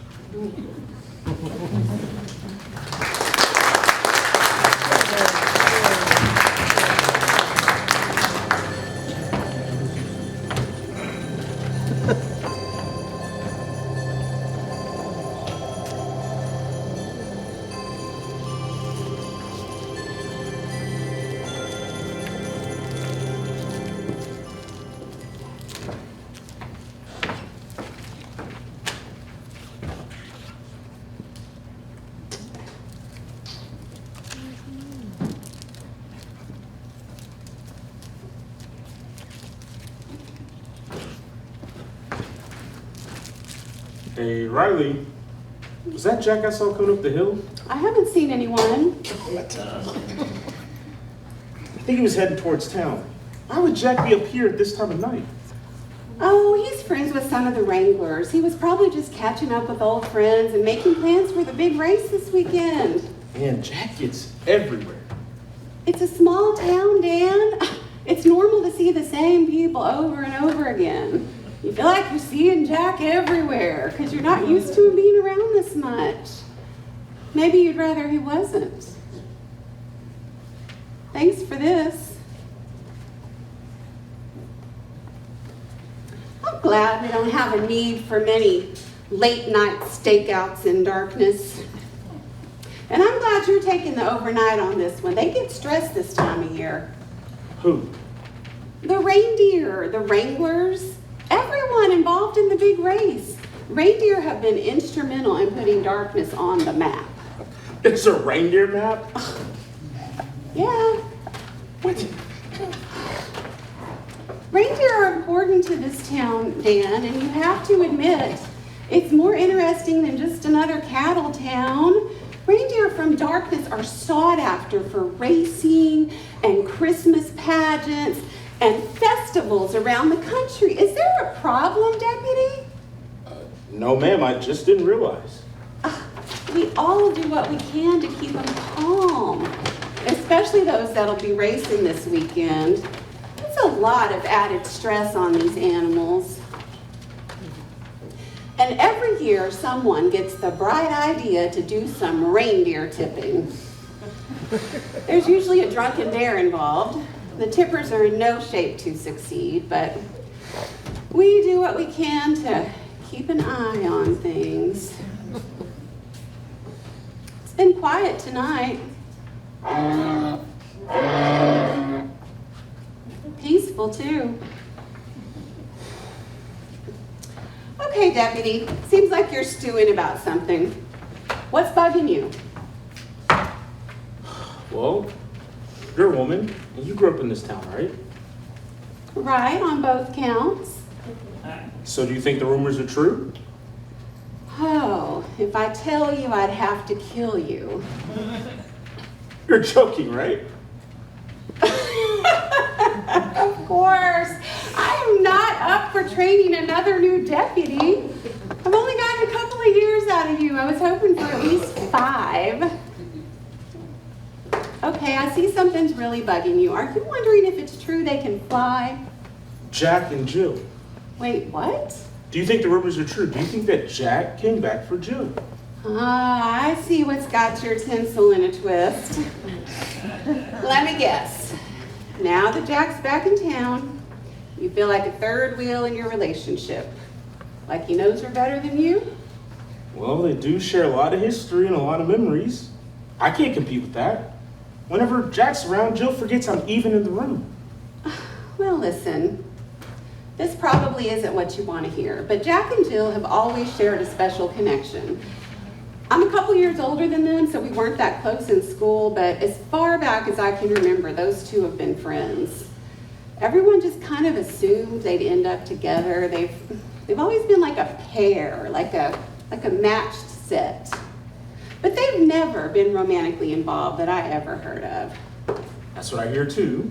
Hey, Riley, was that Jack I saw coming up the hill? I haven't seen anyone. I think he was heading towards town. Why would Jack be up here at this time of night? Oh, he's friends with some of the Wranglers. He was probably just catching up with old friends and making plans for the big race this weekend. Man, Jack gets everywhere. It's a small town, Dan. It's normal to see the same people over and over again. You feel like you're seeing Jack everywhere because you're not used to him being around this much. Maybe you'd rather he wasn't. Thanks for this. I'm glad we don't have a need for many late night stakeouts in darkness. And I'm glad you're taking the overnight on this one. They get stressed this time of year. Who? The reindeer, the Wranglers, everyone involved in the big race. Reindeer have been instrumental in putting darkness on the map. It's a reindeer map? Yeah. What? Reindeer are important to this town, Dan, and you have to admit, it's more interesting than just another cattle town. Reindeer from Darkness are sought after for racing and Christmas pageants and festivals around the country. Is there a problem, Deputy? No, ma'am, I just didn't realize. We all do what we can to keep them calm, especially those that'll be racing this weekend. It's a lot of added stress on these animals. And every year, someone gets the bright idea to do some reindeer tipping. There's usually a drunken dare involved. The tippers are in no shape to succeed, but we do what we can to keep an eye on things. It's been quiet tonight. Peaceful, too. Okay, Deputy. Seems like you're stewing about something. What's bugging you? Well, you're a woman, and you grew up in this town, right? Right, on both counts. So do you think the rumors are true? Oh, if I tell you, I'd have to kill you. You're joking, right? Of course. I am not up for training another new deputy. I've only gotten a couple of years out of you. I was hoping for at least 5. Okay, I see something's really bugging you. Are you wondering if it's true they can fly? Jack and Jill. Wait, what? Do you think the rumors are true? Do you think that Jack came back for Jill? Ah, I see what's got your tinsel in a twist. Let me guess. Now that Jack's back in town, you feel like a third wheel in your relationship. Like he knows her better than you? Well, they do share a lot of history and a lot of memories. I can't compete with that. Whenever Jack's around, Jill forgets I'm even in the room. Well, listen. This probably isn't what you want to hear, but Jack and Jill have always shared a special connection. I'm a couple years older than them, so we weren't that close in school, but as far back as I can remember, those two have been friends. Everyone just kind of assumed they'd end up together. They've always been like a pair, like a matched set. But they've never been romantically involved that I ever heard of. That's what I hear too.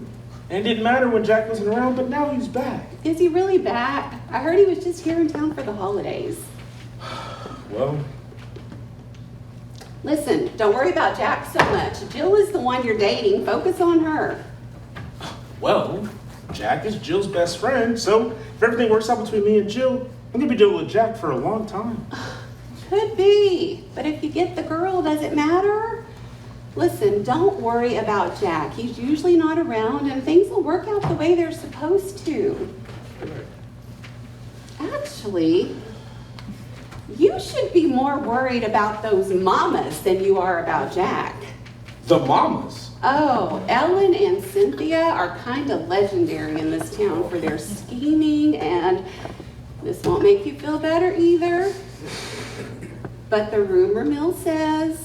And it didn't matter when Jack wasn't around, but now he's back. Is he really back? I heard he was just here in town for the holidays. Well, listen, don't worry about Jack so much. Jill is the one you're dating. Focus on her. well, Jack is Jill's best friend, so if everything works out between me and Jill, I'm gonna be dealing with Jack for a long time. Could be, but if you get the girl, does it matter? Listen, don't worry about Jack. He's usually not around and things will work out the way they're supposed to. Actually, you should be more worried about those mamas than you are about Jack. The mamas. Oh, Ellen and Cynthia are kind of legendary in this town for their scheming, and this won't make you feel better either. But the rumor mill says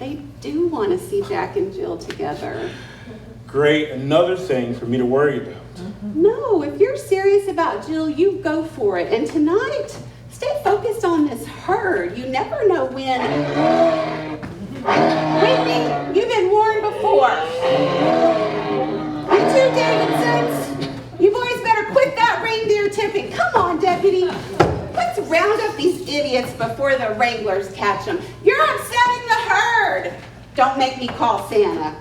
they do want to see Jack and Jill together. Great, another thing for me to worry about. No, if you're serious about Jill, you go for it. And tonight, stay focused on this herd. You never know when. Whitney, you've been warned before. You too, Davidsons. You boys better quit that reindeer tipping. Come on, deputy. Let's round up these idiots before the wranglers catch them. You're upsetting the herd. Don't make me call Santa.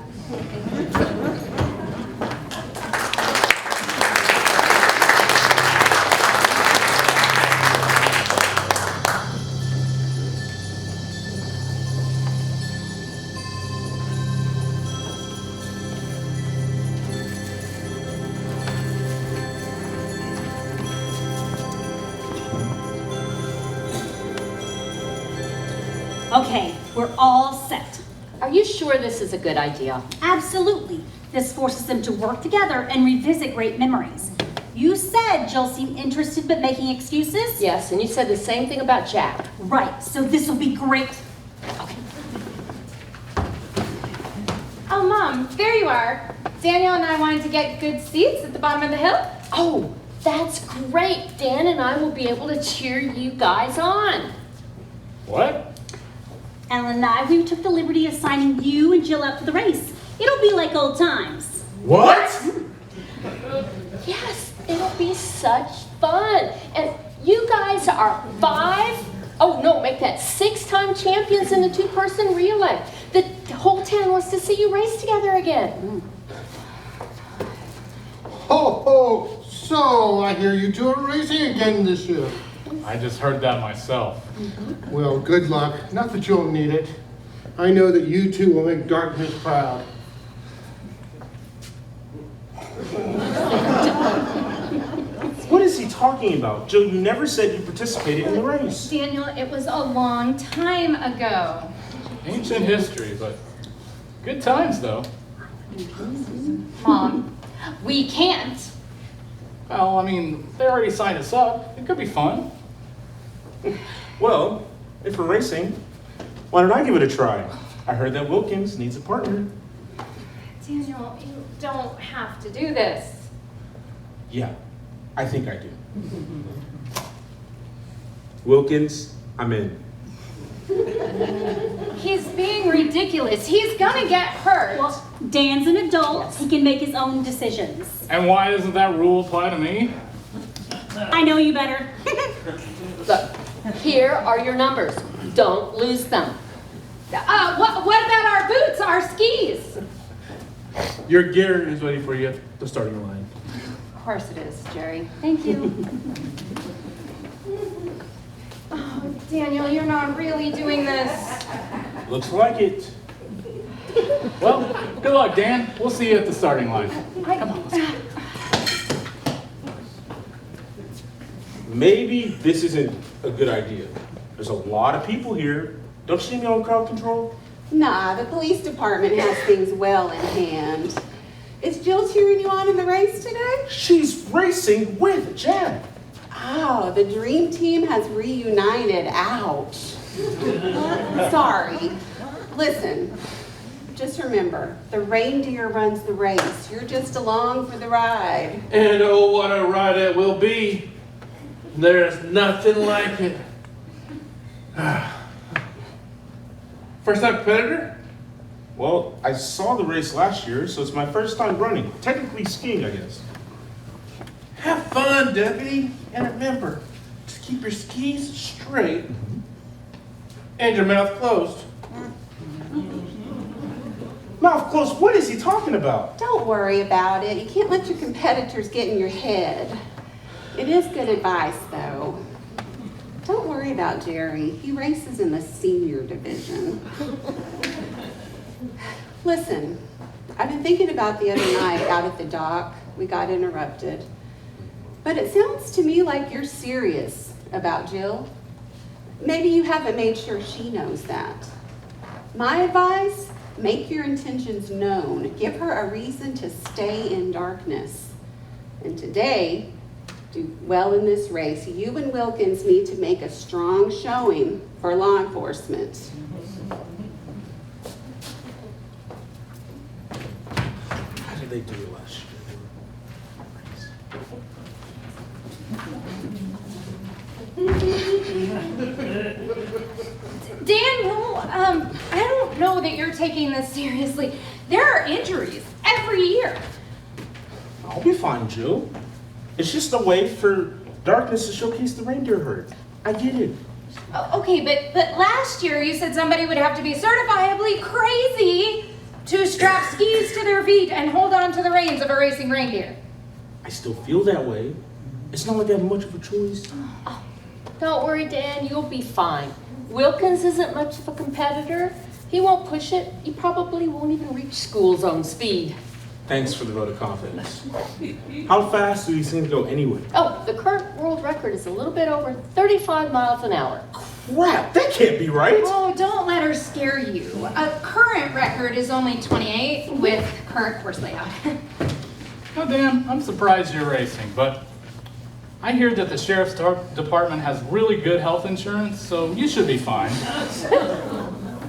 Okay, we're all set. Are you sure this is a good idea? Absolutely. This forces them to work together and revisit great memories. You said Jill seemed interested but making excuses? Yes, and you said the same thing about Jack. Right, so this will be great. Oh, Mom, there you are. Daniel and I wanted to get good seats at the bottom of the hill. Oh, that's great. Dan and I will be able to cheer you guys on. What? Ellen and I, we took the liberty of signing you and Jill up for the race. It'll be like old times. What? Yes, it'll be such fun. And you guys are 6-time champions in the two-person relay. The whole town wants to see you race together again. Ho, ho! So, I hear you two are racing again this year. I just heard that myself. Well, good luck. Not that you'll need it. I know that you two will make Darkness proud. What is he talking about? Jill, you never said you participated in the race. Daniel, it was a long time ago. Ancient history, but good times though. Mom, we can't. Well, I mean, they already signed us up. It could be fun. Well, if we're racing, why don't I give it a try? I heard that Wilkins needs a partner. Daniel, you don't have to do this. Yeah, I think I do. Wilkins, I'm in. He's being ridiculous. He's gonna get hurt. Well, Dan's an adult. He can make his own decisions. And why doesn't that rule apply to me? I know you better. Look, here are your numbers. Don't lose them. What about our boots, our skis? Your gear is ready for you at the starting line. Of course it is, Jerry. Thank you. Oh, Daniel, you're not really doing this. Looks like it. Well, good luck, Dan. We'll see you at the starting line. Come on. Maybe this isn't a good idea. There's a lot of people here. Don't you need me on crowd control? Nah, the police department has things well in hand. Is Jill cheering you on in the race today? She's racing with Jack. Oh, the dream team has reunited. Ouch. Sorry. Listen, just remember, the reindeer runs the race. You're just along for the ride. And oh, what a ride it will be. There's nothing like it. First time competitor? Well, I saw the race last year, so it's my first time running. Technically skiing, I guess. Have fun, deputy. And remember, just keep your skis straight and your mouth closed. Mouth closed, what is he talking about? Don't worry about it. You can't let your competitors get in your head. It is good advice, though. Don't worry about Jerry. He races in the senior division. Listen, I've been thinking about the other night out at the dock. We got interrupted. But it sounds to me like you're serious about Jill. Maybe you haven't made sure she knows that. My advice, make your intentions known. Give her a reason to stay in Darkness. And today, do well in this race. You and Wilkins need to make a strong showing for law enforcement. How did they do it last year? I don't know that you're taking this seriously. There are injuries every year. I'll be fine, Jill. It's just a way for Darkness to showcase the reindeer herd. I get it. Okay, but last year you said somebody would have to be certifiably crazy to strap skis to their feet and hold on to the reins of a racing reindeer. I still feel that way. It's not like I have much of a choice. Don't worry, Dan, you'll be fine. Wilkins isn't much of a competitor. He won't push it. He probably won't even reach school zone speed. Thanks for the vote of confidence. How fast do these things go anyway? Oh, the current world record is a little bit over 35 miles an hour. Crap, that can't be right. Oh, don't let her scare you. A current record is only 28 with current course layout. Now, Dan, I'm surprised you're racing, but I hear that the sheriff's department has really good health insurance, so you should be fine.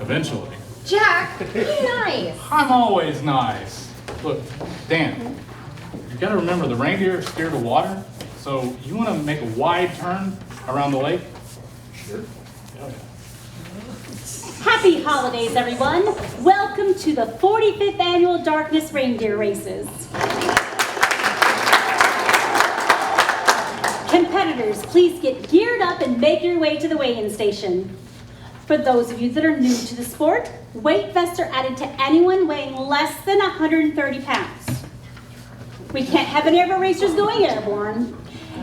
Eventually. Jack, be nice. I'm always nice. Look, Dan, you gotta remember the reindeer are scared of water, so you wanna make a wide turn around the lake? Sure. Happy holidays, everyone. Welcome to the 45th Annual Darkness Reindeer Races. Competitors, please get geared up and make your way to the weigh-in station. For those of you that are new to the sport, weight vests are added to anyone weighing less than 130 pounds. We can't have any of our racers going airborne.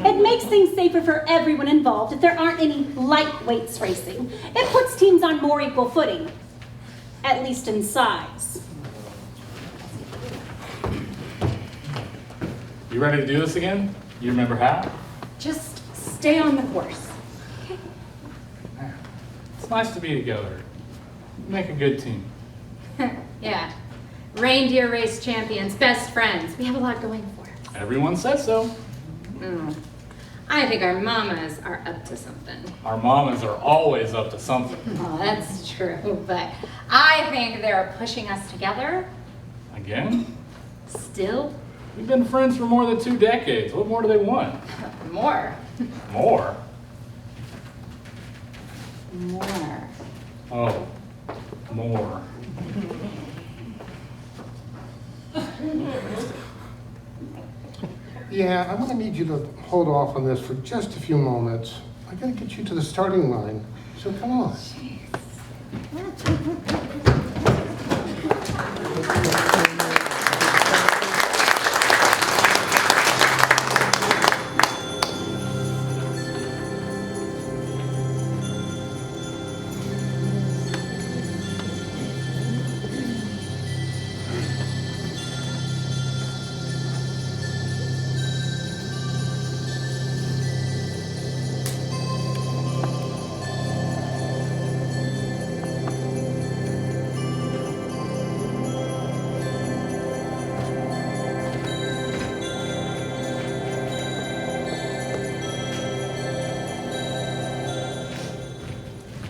It makes things safer for everyone involved if there aren't any lightweights racing. It puts teams on more equal footing, at least in size. You ready to do this again? You remember how? Just stay on the course. It's nice to be together. Make a good team. Yeah. Reindeer race champions, best friends. We have a lot going for us. Everyone says so. I think our mamas are up to something. Our mamas are always up to something. Oh, that's true, but I think they're pushing us together Again? still We've been friends for more than 2 decades. What more do they want? more. More? More. Oh, more. Yeah, I'm gonna need you to hold off on this for just a few moments. I gotta get you to the starting line, so come on.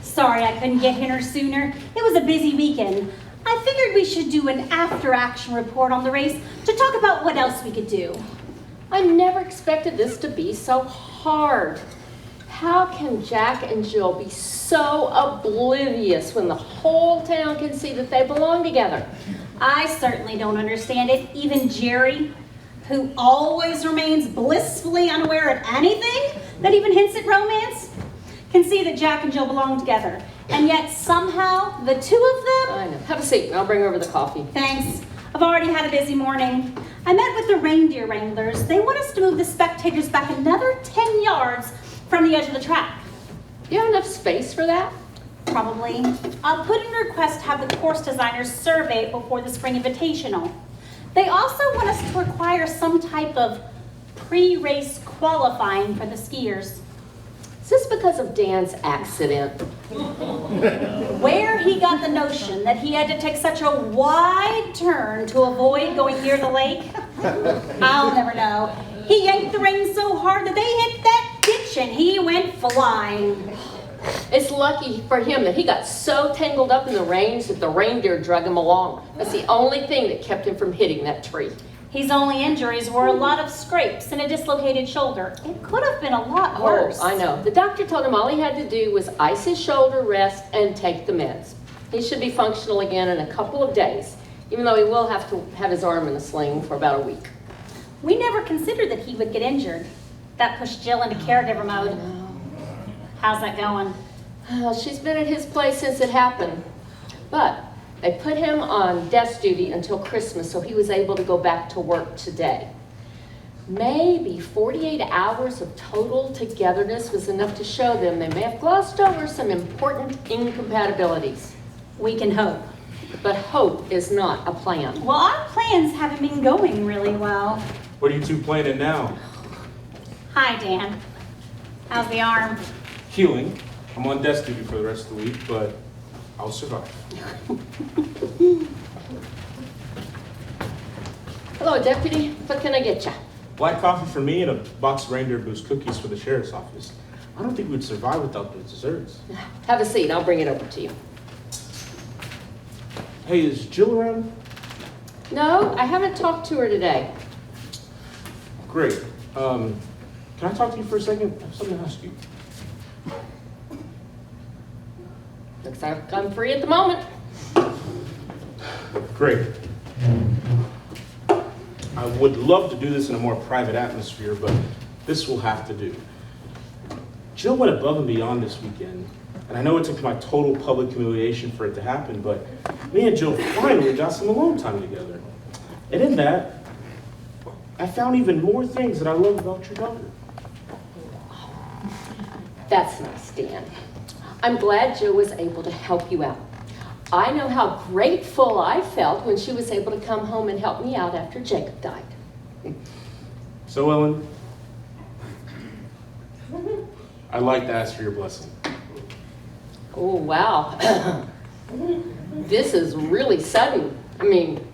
Sorry I couldn't get here sooner. It was a busy weekend. I figured we should do an after-action report on the race to talk about what else we could do. I never expected this to be so hard. How can Jack and Jill be so oblivious when the whole town can see that they belong together? I certainly don't understand it. Even Jerry, who always remains blissfully unaware of anything that even hints at romance, can see that Jack and Jill belong together. And yet somehow the two of them... I know. Have a seat and I'll bring over the coffee. Thanks. I've already had a busy morning. I met with the reindeer wranglers. They want us to move the spectators back another 10 yards from the edge of the track. Do you have enough space for that? Probably. I'll put in a request to have the course designers survey it before the spring invitational. They also want us to require some type of pre-race qualifying for the skiers. Is this because of Dan's accident? Where he got the notion that he had to take such a wide turn to avoid going near the lake, I'll never know. He yanked the reins so hard that they hit that ditch and he went flying. It's lucky for him that he got so tangled up in the reins that the reindeer drug him along. That's the only thing that kept him from hitting that tree. His only injuries were a lot of scrapes and a dislocated shoulder. It could have been a lot worse. Oh, I know. The doctor told him all he had to do was ice his shoulder, rest, and take the meds. He should be functional again in a couple of days, even though he will have to have his arm in a sling for about a week. We never considered that he would get injured. That pushed Jill into caregiver mode. How's that going? Well, she's been at his place since it happened, but they put him on desk duty until Christmas, so he was able to go back to work today. Maybe 48 hours of total togetherness was enough to show them they may have glossed over some important incompatibilities. We can hope. But hope is not a plan. Well, our plans haven't been going really well. What are you two planning now? Hi, Dan. How's the arm? Healing. I'm on desk duty for the rest of the week, but I'll survive. Hello, Deputy. What can I get you? Black coffee for me and a box of Reindeer Boost cookies for the sheriff's office. I don't think we'd survive without the desserts. Have a seat. I'll bring it over to you. Hey, is Jill around? No, I haven't talked to her today. Great. Can I talk to you for a second? I have something to ask you. Looks like I'm free at the moment. Great. I would love to do this in a more private atmosphere, but this will have to do. Jill went above and beyond this weekend, and I know it took my total public humiliation for it to happen, but me and Jill finally got some alone time together. And in that, I found even more things that I love about your daughter. That's nice, Dan. I'm glad Jill was able to help you out. I know how grateful I felt when she was able to come home and help me out after Jacob died. So, Ellen, I'd like to ask for your blessing. Oh, wow. This is really sudden. I mean,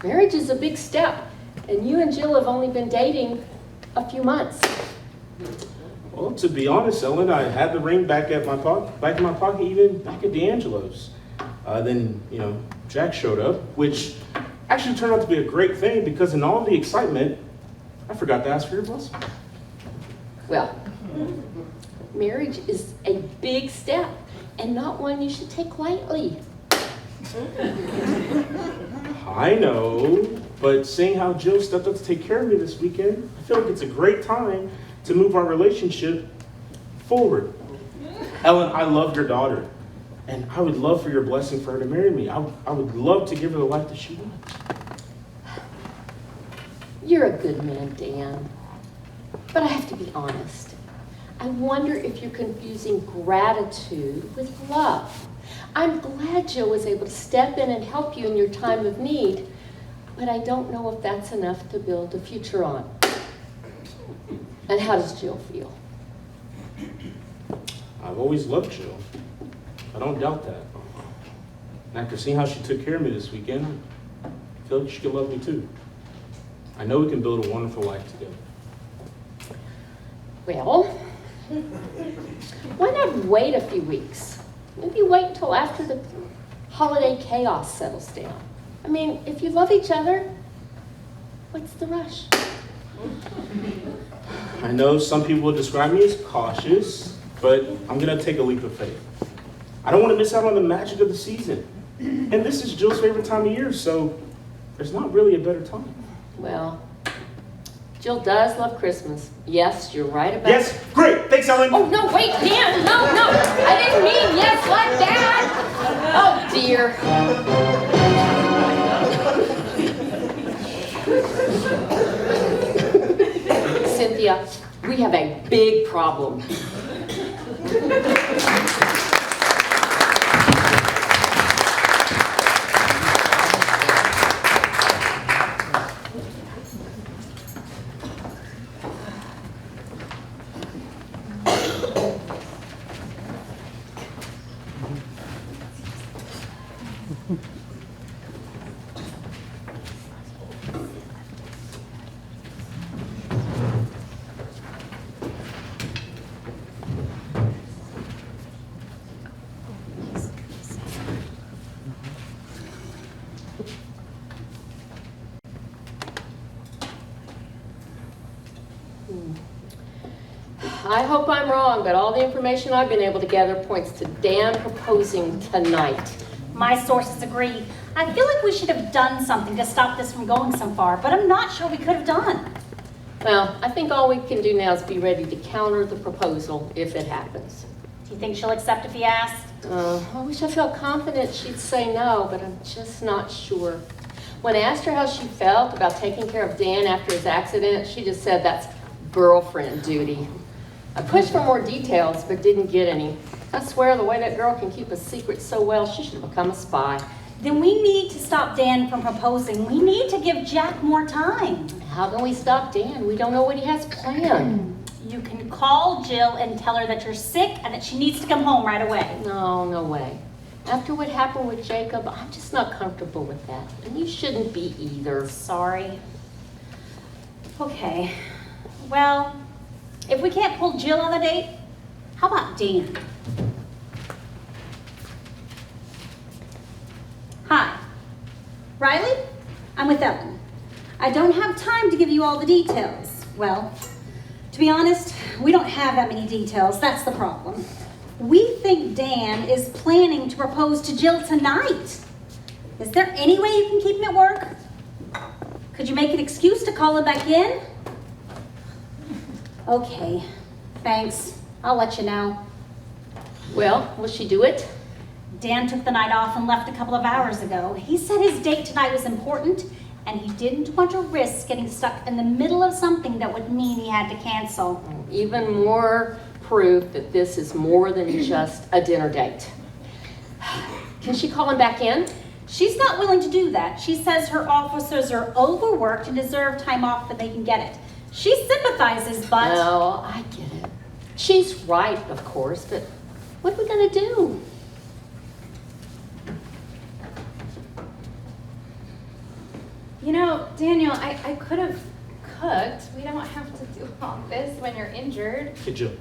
marriage is a big step, and you and Jill have only been dating a few months. Well, to be honest, Ellen, I had the ring back in my pocket, even back at D'Angelo's. Then, Jack showed up, which actually turned out to be a great thing because in all the excitement, I forgot to ask for your blessing. Well, marriage is a big step and not one you should take lightly. I know, but seeing how Jill stepped up to take care of me this weekend, I feel like it's a great time to move our relationship forward. Ellen, I love your daughter, and I would love for your blessing for her to marry me. I would love to give her the life that she wants. You're a good man, Dan. But I have to be honest. I wonder if you're confusing gratitude with love. I'm glad Jill was able to step in and help you in your time of need, but I don't know if that's enough to build a future on. And how does Jill feel? I've always loved Jill. I don't doubt that. And after seeing how she took care of me this weekend, I feel like she can love me too. I know we can build a wonderful life together. Well, why not wait a few weeks? Maybe wait until after the holiday chaos settles down. I mean, if you love each other, what's the rush? I know some people would describe me as cautious, but I'm gonna take a leap of faith. I don't want to miss out on the magic of the season. And this is Jill's favorite time of year, so there's not really a better time. Well, Jill does love Christmas. Yes, you're right about Yes, great, thanks Ellen. Oh, no, wait, Dan, no, I didn't mean yes like that. Oh, dear. Cynthia, we have a big problem. I hope I'm wrong, but all the information I've been able to gather points to Dan proposing tonight. My sources agree. I feel like we should have done something to stop this from going so far, but I'm not sure we could have done. Well, I think all we can do now is be ready to counter the proposal if it happens. Do you think she'll accept if he asked? I wish I felt confident she'd say no, but I'm just not sure. When I asked her how she felt about taking care of Dan after his accident, she just said that's girlfriend duty. I pushed for more details, but didn't get any. I swear the way that girl can keep a secret so well, she should have become a spy. Then we need to stop Dan from proposing. We need to give Jack more time. How can we stop Dan? We don't know what he has planned. You can call Jill and tell her that you're sick and that she needs to come home right away. No, no way. After what happened with Jacob, I'm just not comfortable with that. And you shouldn't be either. Sorry. Okay. Well, if we can't pull Jill on the date, how about Dan? Hi. Riley? I'm with Ellen. I don't have time to give you all the details. Well, to be honest, we don't have that many details. That's the problem. We think Dan is planning to propose to Jill tonight. Is there any way you can keep him at work? Could you make an excuse to call him back in? Okay, thanks. I'll let you know. Well, will she do it? Dan took the night off and left a couple of hours ago. He said his date tonight was important, and he didn't want to risk getting stuck in the middle of something that would mean he had to cancel. Even more proof that this is more than just a dinner date. Can she call him back in? She's not willing to do that. She says her officers are overworked and deserve time off when they can get it. She sympathizes, but... No, I get it. She's right, of course, but what are we gonna do? You know, Daniel, I could have cooked. We don't have to do all this when you're injured. Hey, Jill,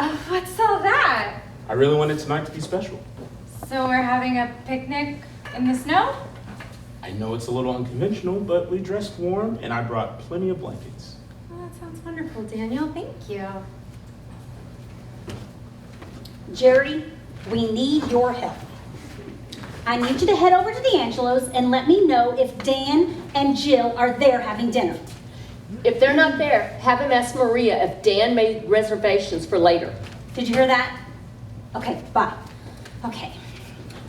What's all that? I really wanted tonight to be special. So we're having a picnic in the snow? I know it's a little unconventional, but we dressed warm and I brought plenty of blankets. Oh, that sounds wonderful, Daniel. Thank you. Jerry, we need your help. I need you to head over to the Angelos and let me know if Dan and Jill are there having dinner. If they're not there, have him ask Maria if Dan made reservations for later. Did you hear that? Okay, bye. Okay.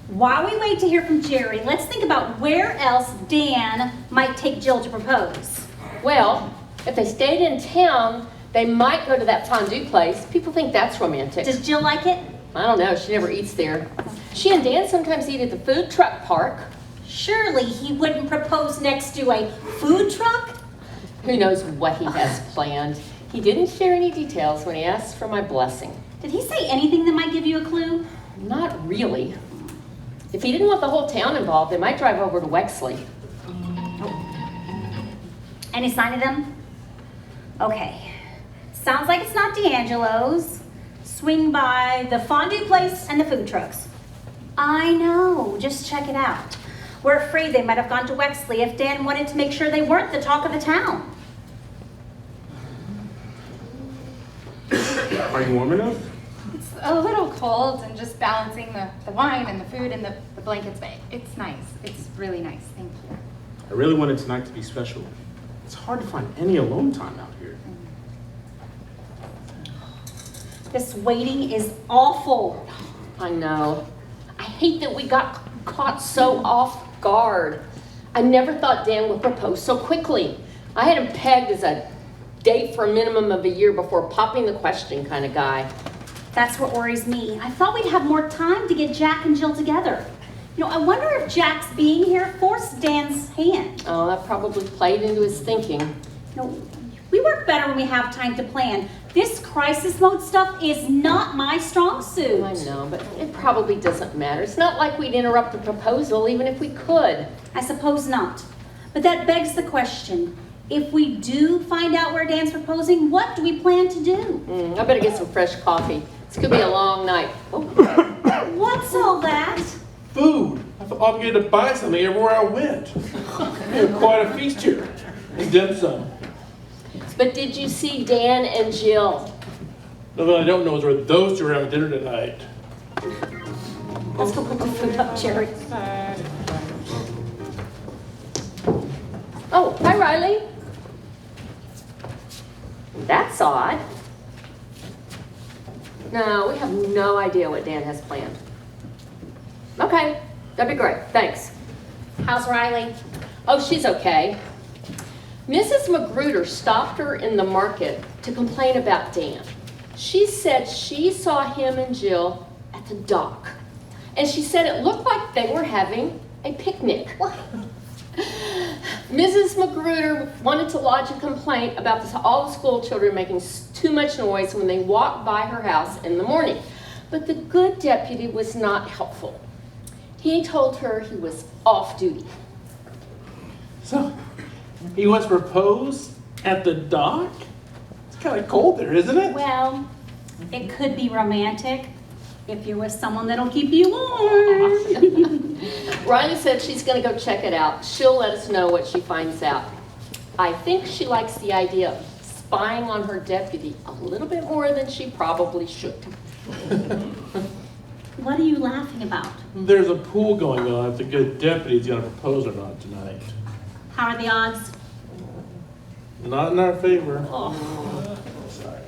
While we wait to hear from Jerry, let's think about where else Dan might take Jill to propose. Well, if they stayed in town, they might go to that fondue place. People think that's romantic. Does Jill like it? I don't know, she never eats there. She and Dan sometimes eat at the food truck park. Surely he wouldn't propose next to a food truck? Who knows what he has planned. He didn't share any details when he asked for my blessing. Did he say anything that might give you a clue? Not really. If he didn't want the whole town involved, they might drive over to Wexley. Any sign of them? Okay. Sounds like it's not D'Angelo's. Swing by the fondue place and the food trucks. I know, just check it out. We're afraid they might have gone to Wexley if Dan wanted to make sure they weren't the talk of the town. Are you warm enough? It's a little cold and just balancing the wine and the food and the blankets, but it's nice. It's really nice. Thank you. I really wanted tonight to be special. It's hard to find any alone time out here. This waiting is awful. I know. I hate that we got caught so off guard. I never thought Dan would propose so quickly. I had him pegged as a date for a minimum of a year before popping the question kind of guy. That's what worries me. I thought we'd have more time to get Jack and Jill together. You know, I wonder if Jack's being here forced Dan's hand. Oh, that probably played into his thinking. You know, we work better when we have time to plan. This crisis mode stuff is not my strong suit. I know, but it probably doesn't matter. It's not like we'd interrupt the proposal even if we could. I suppose not. But that begs the question. If we do find out where Dan's proposing, what do we plan to do? I better get some fresh coffee. This could be a long night. Oh. What's all that? Food. I felt obligated to buy something everywhere I went. We had quite a feast here. And dim sum. But did you see Dan and Jill? No, what I don't know is where those two are having dinner tonight. Let's go put the food up, Jerry. Oh, hi Riley. That's odd. No, we have no idea what Dan has planned. Okay, that'd be great, thanks. How's Riley? Oh, she's okay. Mrs. Magruder stopped her in the market to complain about Dan. She said she saw him and Jill at the dock. And she said it looked like they were having a picnic. Mrs. Magruder wanted to lodge a complaint about all the school children making too much noise when they walked by her house in the morning. But the good deputy was not helpful. He told her he was off duty. So, he was proposed at the dock? It's kind of cold there, isn't it? Well, it could be romantic if you're with someone that'll keep you warm. Riley said she's going to go check it out. She'll let us know what she finds out. I think she likes the idea of spying on her deputy a little bit more than she probably should. What are you laughing about? There's a pool going on if the good deputy's gonna propose or not tonight. How are the odds? Not in our favor. Oh. Sorry.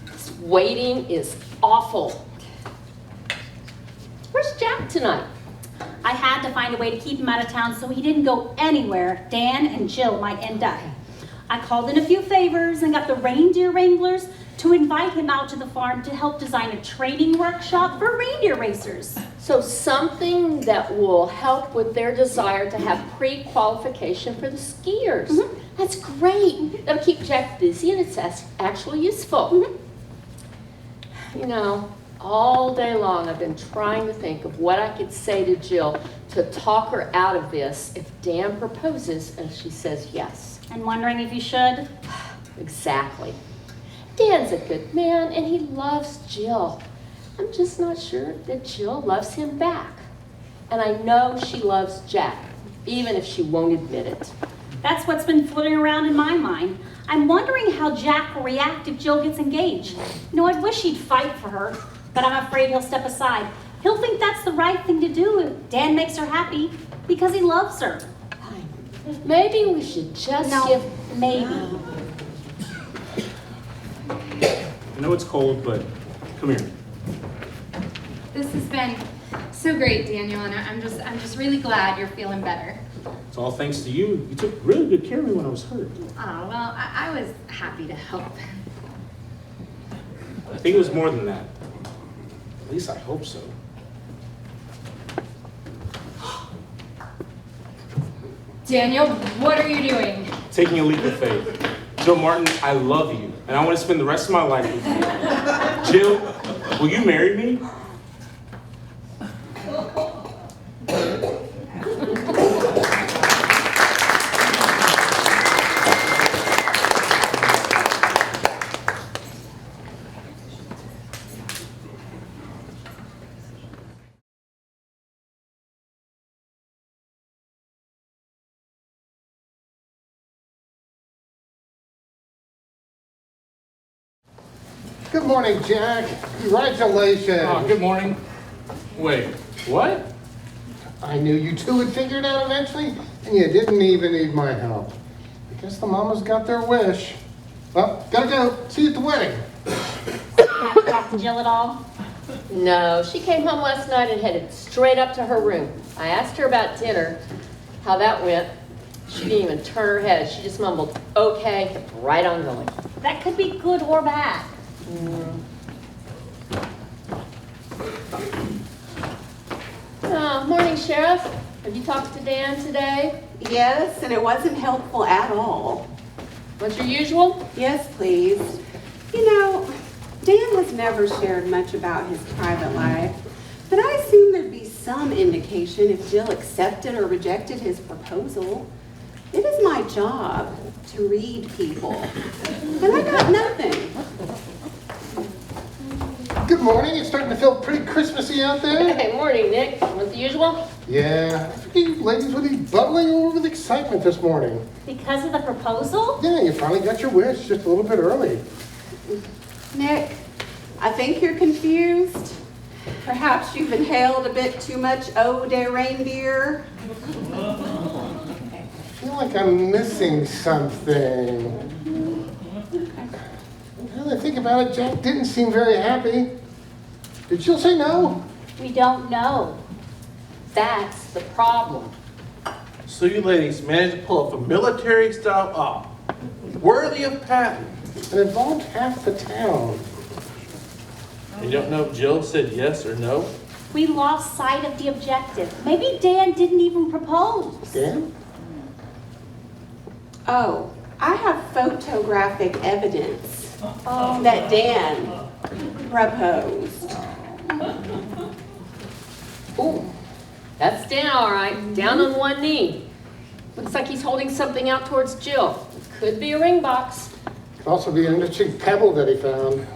This waiting is awful. Where's Jack tonight? I had to find a way to keep him out of town so he didn't go anywhere Dan and Jill might end up. I called in a few favors and got the reindeer wranglers to invite him out to the farm to help design a training workshop for reindeer racers. So something that will help with their desire to have pre-qualification for the skiers. Mhm. That's great. That'll keep Jack busy and it's actually useful. You know, all day long I've been trying to think of what I could say to Jill to talk her out of this if Dan proposes and she says yes. And wondering if you should? Exactly. Dan's a good man and he loves Jill. I'm just not sure that Jill loves him back. And I know she loves Jack, even if she won't admit it. That's what's been floating around in my mind. I'm wondering how Jack will react if Jill gets engaged. You know, I wish he'd fight for her, but I'm afraid he'll step aside. He'll think that's the right thing to do if Dan makes her happy because he loves her. Maybe we should just give... Maybe. I know it's cold, but come here. This has been so great, Daniel, and I'm just really glad you're feeling better. It's all thanks to you. You took really good care of me when I was hurt. Oh, well, I was happy to help. I think it was more than that. At least I hope so. Daniel, what are you doing? Taking a leap of faith. Jill Martin, I love you, and I want to spend the rest of my life with you. Jill, will you marry me? Good morning, Jack. Congratulations. Oh, good morning. Wait, what? I knew you two would figure it out eventually, and you didn't even need my help. I guess the mamas got their wish. Well, gotta go. See you at the wedding. Talk to Jill at all? No, she came home last night and headed straight up to her room. I asked her about dinner, how that went. She didn't even turn her head. She just mumbled, okay, right on going. That could be good or bad. Morning, Sheriff. Have you talked to Dan today? Yes, and it wasn't helpful at all. What's your usual? Yes, please. You know, Dan has never shared much about his private life, but I assume there'd be some indication if Jill accepted or rejected his proposal. It is my job to read people, and I got nothing. Good morning. It's starting to feel pretty Christmassy out there. Hey, morning, Nick. Want the usual? Yeah, I figured you ladies would be bubbling over with excitement. excitement this morning. Because of the proposal? Yeah, you finally got your wish just a little bit early. Nick, I think you're confused. Perhaps you've inhaled a bit too much eau de reindeer. I feel like I'm missing something. Now that I think about it, Jack didn't seem very happy. Did Jill say no? We don't know. That's the problem. So you ladies managed to pull off a military-style op, worthy of Patton. It involved half the town. And you don't know if Jill said yes or no? We lost sight of the objective. Maybe Dan didn't even propose. Dan? Oh, I have photographic evidence that Dan proposed. Ooh, that's Dan, all right, down on one knee. Looks like he's holding something out towards Jill. Could be a ring box. Could also be an interesting pebble that he found.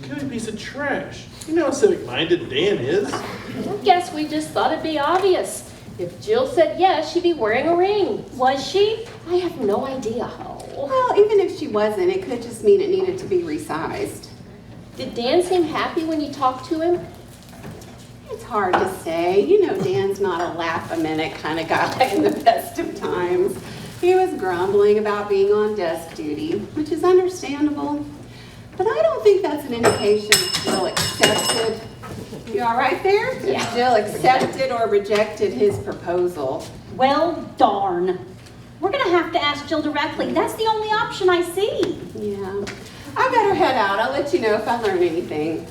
Good piece of trash. You know how civic-minded Dan is. I guess we just thought it'd be obvious. If Jill said yes, she'd be wearing a ring. Was she? I have no idea. Well, even if she wasn't, it could just mean it needed to be resized. Did Dan seem happy when you talked to him? It's hard to say. You know, Dan's not a laugh-a-minute kind of guy in the best of times. He was grumbling about being on desk duty, which is understandable. But I don't think that's an indication if Jill accepted. You all right there? Yeah. If Jill accepted or rejected his proposal. Well, darn. We're gonna have to ask Jill directly. That's the only option I see. Yeah. I better head out. I'll let you know if I learn anything.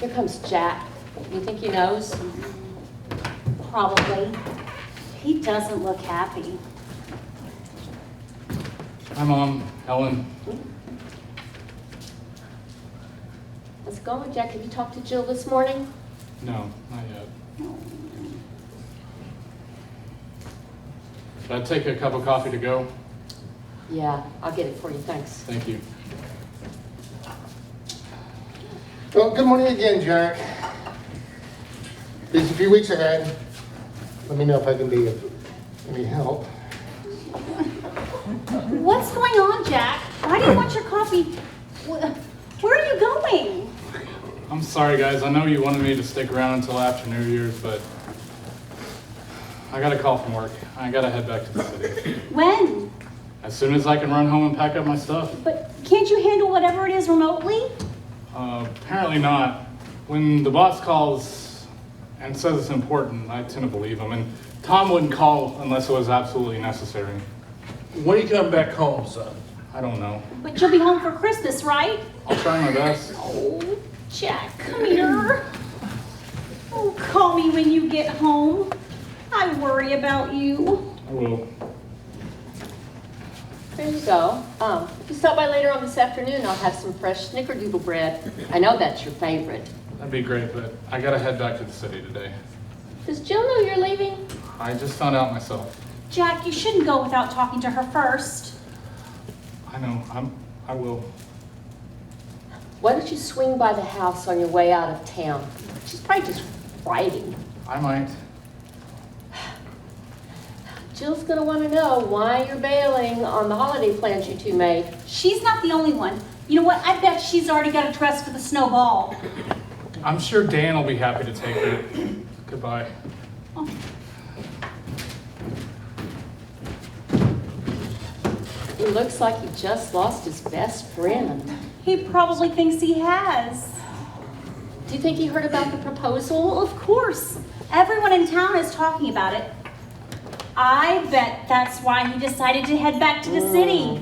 Here comes Jack. You think he knows? Probably. He doesn't look happy. Hi, Mom, Ellen. How's it going, Jack? Have you talked to Jill this morning? No, not yet. Should I take a cup of coffee to go? Yeah, I'll get it for you, thanks. Thank you. Well, good morning again, Jack. Busy few weeks ahead. Let me know if I can be of any help. What's going on, Jack? Why do you want your coffee? Where are you going? I'm sorry, guys. I know you wanted me to stick around until after New Year's, but I got a call from work. I gotta head back to the city. When? As soon as I can run home and pack up my stuff. But can't you handle whatever it is remotely? Apparently not. When the boss calls and says it's important, I tend to believe him. And Tom wouldn't call unless it was absolutely necessary. When you come back home, son? I don't know. But you'll be home for Christmas, right? I'll try my best. Oh, Jack, come here. Oh, call me when you get home. I worry about you. I will. There you go. If you stop by later on this afternoon, I'll have some fresh snickerdoodle bread. I know that's your favorite. That'd be great, but I gotta head back to the city today. Does Jill know you're leaving? I just found out myself. Jack, you shouldn't go without talking to her first. I know. I will. Why don't you swing by the house on your way out of town? She's probably just writing. I might. Jill's gonna wanna know why you're bailing on the holiday plans you two made. She's not the only one. You know what? I bet she's already got a dress for the snowball. I'm sure Dan will be happy to take her. Goodbye. It looks like he just lost his best friend. He probably thinks he has. Do you think he heard about the proposal? Well, of course. Everyone in town is talking about it. I bet that's why he decided to head back to the city.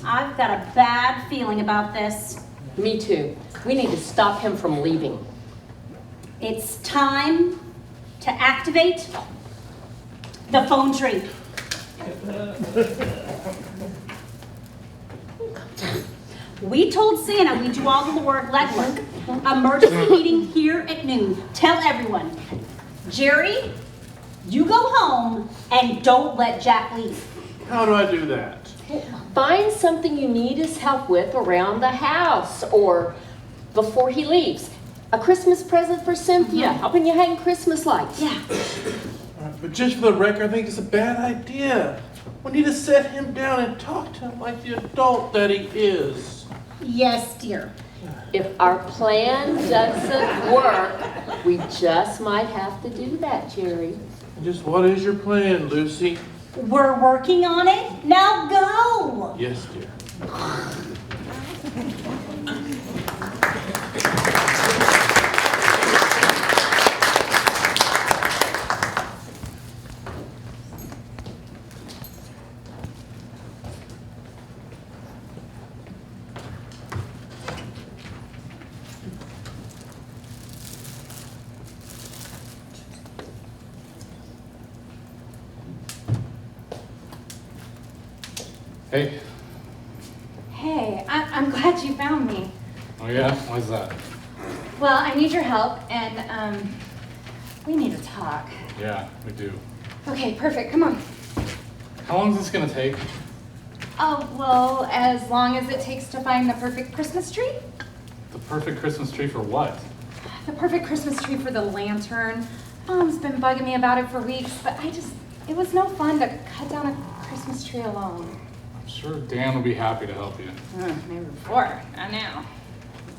I've got a bad feeling about this. Me too. We need to stop him from leaving. It's time to activate the phone tree. We told Santa we'd do all the legwork. Emergency meeting here at noon. Tell everyone. Jerry, you go home and don't let Jack leave. How do I do that? Find something you need his help with around the house or before he leaves. A Christmas present for Cynthia, helping you hang Christmas lights. Yeah. But just for the record, I think it's a bad idea. We need to sit him down and talk to him like the adult that he is. Yes, dear. If our plan doesn't work, we just might have to do that, Jerry. Just what is your plan, Lucy? We're working on it. Now go. Yes, dear. Hey. Hey, I'm glad you found me. Oh yeah? Why's that? Well, I need your help, and we need to talk. Yeah, we do. Okay, perfect. Come on. How long is this gonna take? Oh, well, as long as it takes to find the perfect Christmas tree. The perfect Christmas tree for what? The perfect Christmas tree for the lantern. Mom's been bugging me about it for weeks, but it was no fun to cut down a Christmas tree alone. I'm sure Dan will be happy to help you. Maybe before, not now.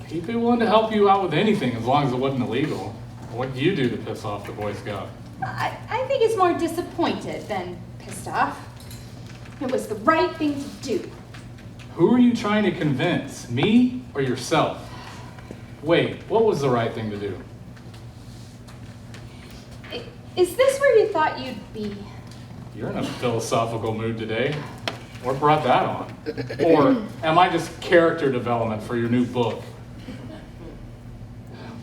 He'd be willing to help you out with anything as long as it wasn't illegal. What do you do to piss off the Boy Scout? I think he's more disappointed than pissed off. It was the right thing to do. Who are you trying to convince, me or yourself? Wait, what was the right thing to do? Is this where you thought you'd be? You're in a philosophical mood today. What brought that on? Or am I just character development for your new book?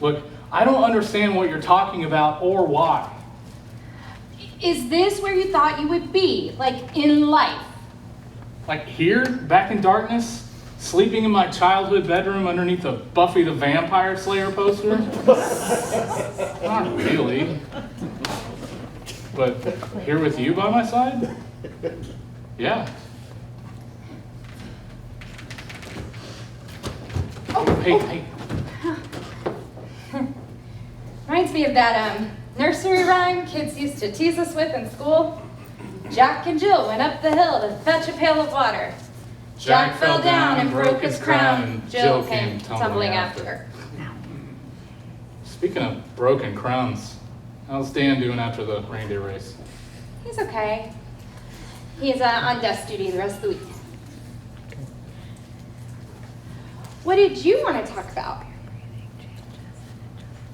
Look, I don't understand what you're talking about or why. Is this where you thought you would be, like in life? Like here, back in darkness, sleeping in my childhood bedroom underneath a Buffy the Vampire Slayer poster? Not really. But here with you by my side? Yeah. Hey. Reminds me of that nursery rhyme kids used to tease us with in school. Jack and Jill went up the hill to fetch a pail of water. Jack fell down and broke his crown, and Jill came tumbling after. Speaking of broken crowns, how's Dan doing after the reindeer race? He's okay. He's on desk duty the rest of the week. What did you want to talk about?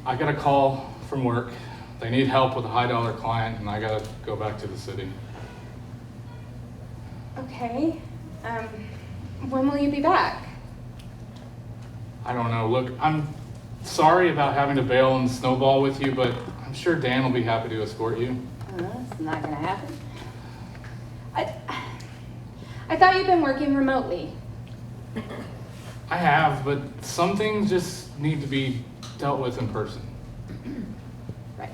I got a call from work. They need help with a high-dollar client, and I gotta go back to the city. Okay. When will you be back? I don't know. Look, I'm sorry about having to bail and snowball with you, but I'm sure Dan will be happy to escort you. It's not gonna happen. I thought you'd been working remotely. I have, but some things just need to be dealt with in person. Right.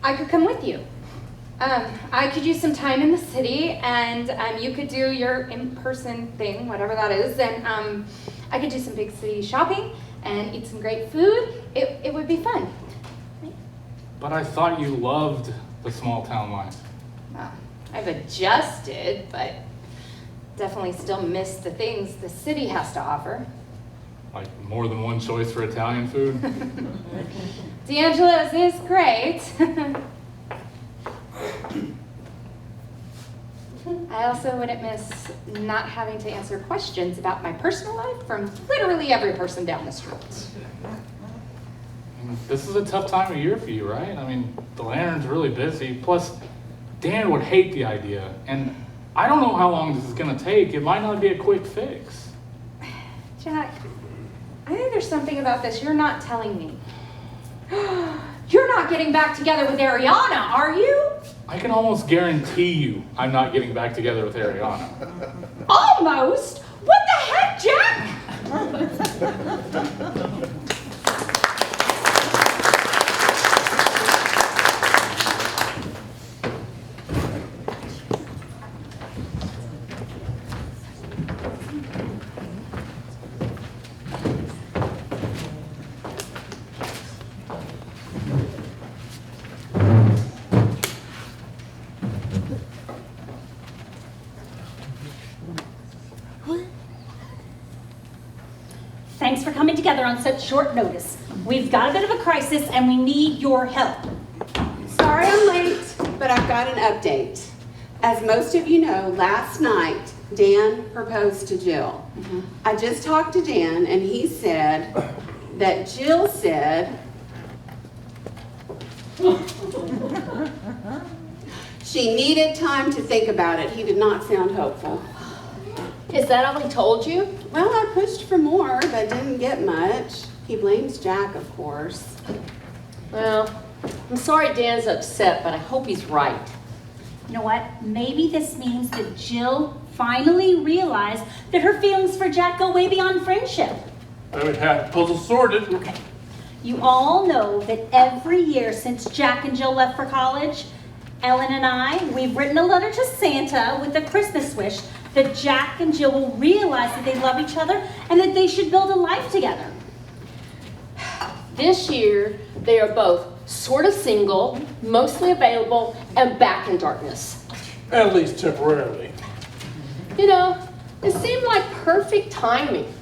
I could come with you. I could use some time in the city, and you could do your in-person thing, whatever that is, and I could do some big city shopping and eat some great food. It would be fun. But I thought you loved the small town life. Well, I've adjusted, but definitely still miss the things the city has to offer. Like more than one choice for Italian food. D'Angelo's is great. I also wouldn't miss not having to answer questions about my personal life from literally every person down the street. This is a tough time of year for you, right? I mean, the lantern's really busy. Plus, Dan would hate the idea. And I don't know how long this is gonna take. It might not be a quick fix. Jack, I think there's something about this you're not telling me. You're not getting back together with Ariana, are you? I can almost guarantee you I'm not getting back together with Ariana. Almost? What the heck, Jack? Thanks for coming together on such short notice. We've got a bit of a crisis and we need your help. Sorry I'm late, but I've got an update. As most of you know, last night, Dan proposed to Jill. I just talked to Dan and he said that Jill said she needed time to think about it. He did not sound hopeful. Is that all he told you? Well, I pushed for more, but didn't get much. He blames Jack, of course. Well, I'm sorry Dan's upset, but I hope he's right. You know what? Maybe this means that Jill finally realized that her feelings for Jack go way beyond friendship. I would have the puzzle sorted. Okay. You all know that every year since Jack and Jill left for college, Ellen and I, we've written a letter to Santa with a Christmas wish that Jack and Jill will realize that they love each other and that they should build a life together. This year, they are both sort of single, mostly available, and back in darkness. At least temporarily. You know, it seemed like perfect timing.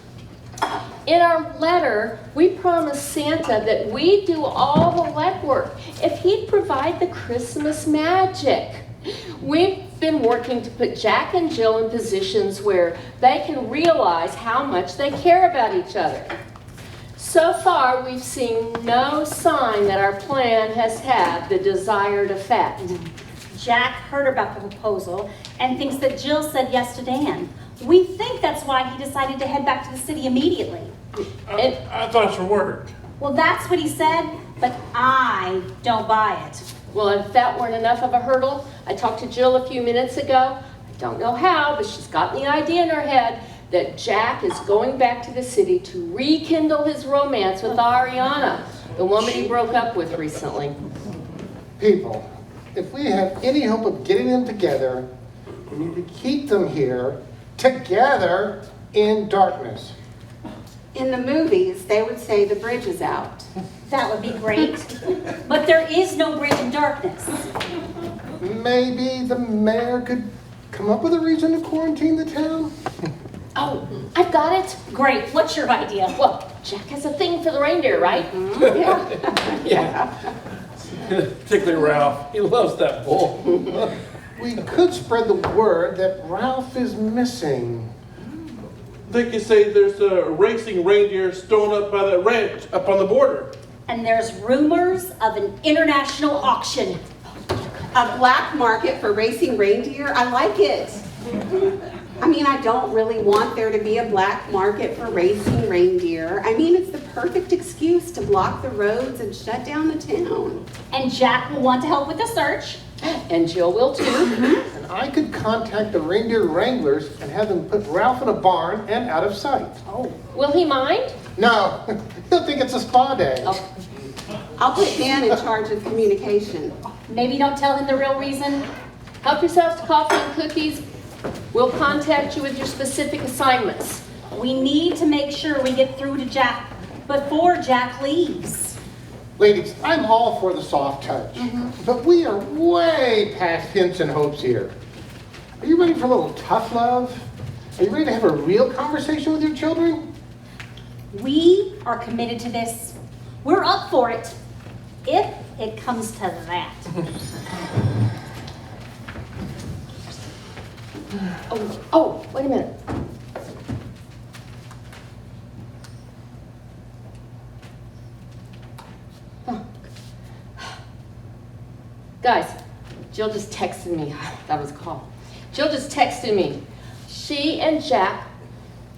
In our letter, we promised Santa that we'd do all the legwork if he'd provide the Christmas magic. We've been working to put Jack and Jill in positions where they can realize how much they care about each other. So far, we've seen no sign that our plan has had the desired effect. Jack heard about the proposal and thinks that Jill said yes to Dan. We think that's why he decided to head back to the city immediately. I thought it's for work. Well, that's what he said, but I don't buy it. Well, if that weren't enough of a hurdle, I talked to Jill a few minutes ago. I don't know how, but she's got the idea in her head that Jack is going back to the city to rekindle his romance with Ariana, the woman he broke up with recently. People, if we have any hope of getting them together, we need to keep them here together in darkness. In the movies, they would say the bridge is out. That would be great. But there is no bridge in darkness. Maybe the mayor could come up with a reason to quarantine the town? Oh, I've got it. Great. What's your idea? Well, Jack has a thing for the reindeer, right? Yeah. Particularly Ralph. He loves that bull. We could spread the word that Ralph is missing. They could say there's a racing reindeer stolen up by that ranch up on the border. And there's rumors of an international auction. A black market for racing reindeer? I like it. I mean, I don't really want there to be a black market for racing reindeer. I mean, it's the perfect excuse to block the roads and shut down the town. And Jack will want to help with the search. And Jill will too. And I could contact the reindeer wranglers and have them put Ralph in a barn and out of sight. Oh. Will he mind? No, he'll think it's a spa day. Oh, I'll put Dan in charge of communication. Maybe don't tell him the real reason. help yourselves to coffee and cookies. We'll contact you with your specific assignments. We need to make sure we get through to Jack before Jack leaves. Ladies, I'm all for the soft touch, but we are way past hints and hopes here. Are you ready for a little tough love? Are you ready to have a real conversation with your children? We are committed to this. We're up for it, if it comes to that. Oh, wait a minute. Oh. Guys, Jill just texted me. That was a call. Jill just texted me. She and Jack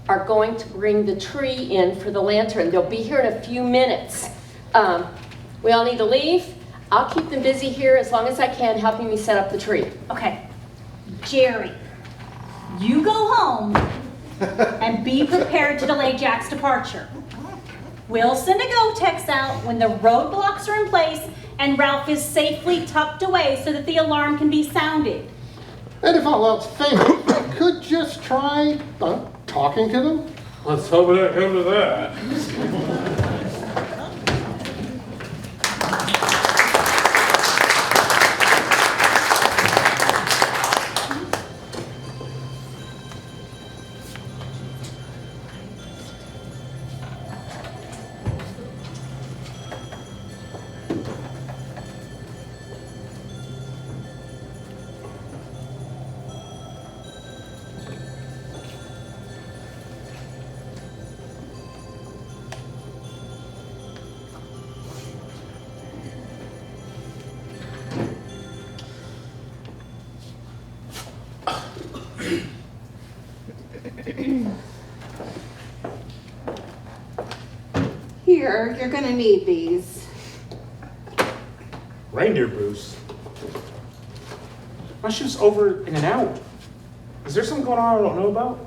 are going to bring the tree in for the lantern. They'll be here in a few minutes. We all need to leave. I'll keep them busy here as long as I can, helping me set up the tree. Okay, Jerry, you go home and be prepared to delay Jack's departure. We'll send a go text out when the roadblocks are in place and Ralph is safely tucked away so that the alarm can be sounded. And if all else fails, I could just try talking to them. Let's hope it don't come to that. Here, you're gonna need these. Reindeer boost. My ship's over in and out. Is there something going on I don't know about?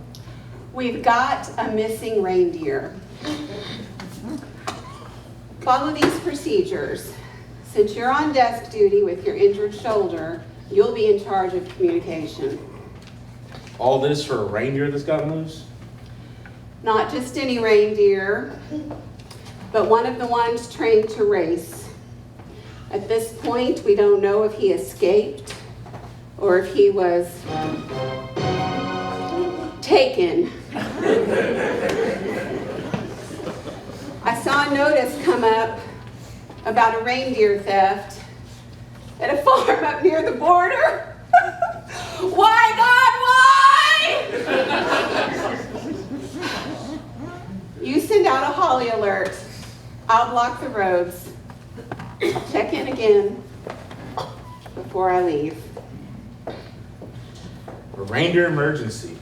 We've got a missing reindeer. Follow these procedures. Since you're on desk duty with your injured shoulder, you'll be in charge of communication. All this for a reindeer that's gotten loose? Not just any reindeer, but one of the ones trained to race. At this point, we don't know if he escaped or if he was taken. I saw a notice come up about a reindeer theft at a farm up near the border. Why, God, why? You send out a holly alert. I'll block the roads. Check in again before I leave. A reindeer emergency.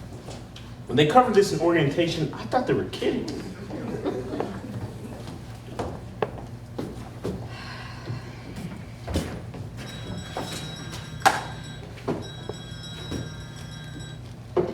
When they covered this in orientation, I thought they were kidding.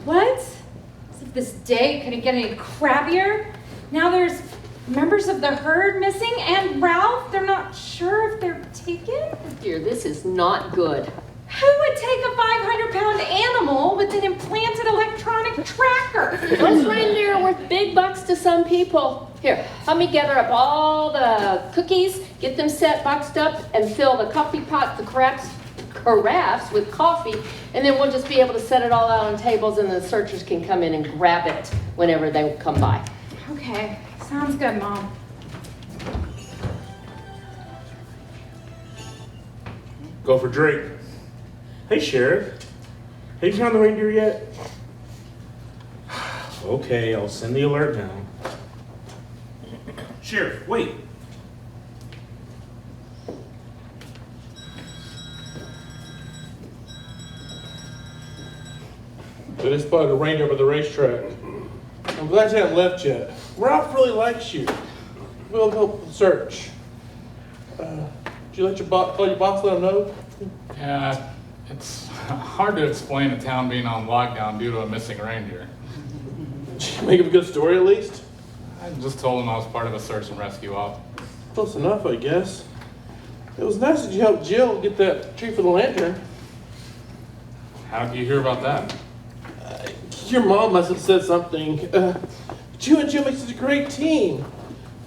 What? As if this day couldn't get any crappier. Now there's members of the herd missing and Ralph, they're not sure if they're taken. Dear, this is not good. Who would take a 500-pound animal with an implanted electronic tracker? Those reindeer are worth big bucks to some people. Here, help me gather up all the cookies, get them set, boxed up, and fill the coffee pot, the carafes with coffee, and then we'll just be able to set it all out on tables and the searchers can come in and grab it whenever they come by. Okay, sounds good, Mom. Go for Drake. Hey, Sheriff. Have you found the reindeer yet? Okay, I'll send the alert now. Sheriff, wait. So they spotted a reindeer by the racetrack. I'm glad you haven't left yet. Ralph really likes you. We'll help with the search. Did you let your boss let him know? Yeah, it's hard to explain a town being on lockdown due to a missing reindeer. Did you make him a good story at least? I just told him I was part of a search and rescue op. Close enough, I guess. It was nice that you helped Jill get that tree for the lantern. How did you hear about that? Your mom must have said something. You and Jill make such a great team.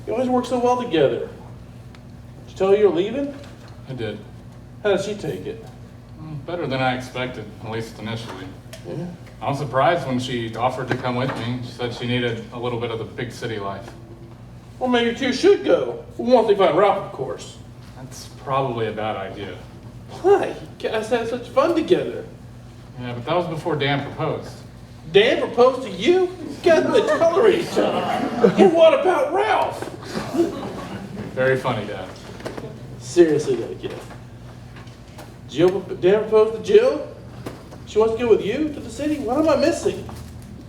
You always work so well together. Did you tell her you were leaving? I did. How did she take it? Better than I expected, at least initially. Yeah. I was surprised when she offered to come with me. She said she needed a little bit of the big city life. Well, maybe you two should go. Once they find Ralph, of course. That's probably a bad idea. Why? You guys had such fun together. Yeah, but that was before Dan proposed. Dan proposed to you? You guys would tolerate each other. And what about Ralph? Very funny, Dad. Seriously, though, kid. Dan proposed to Jill? She wants to go with you to the city? What am I missing?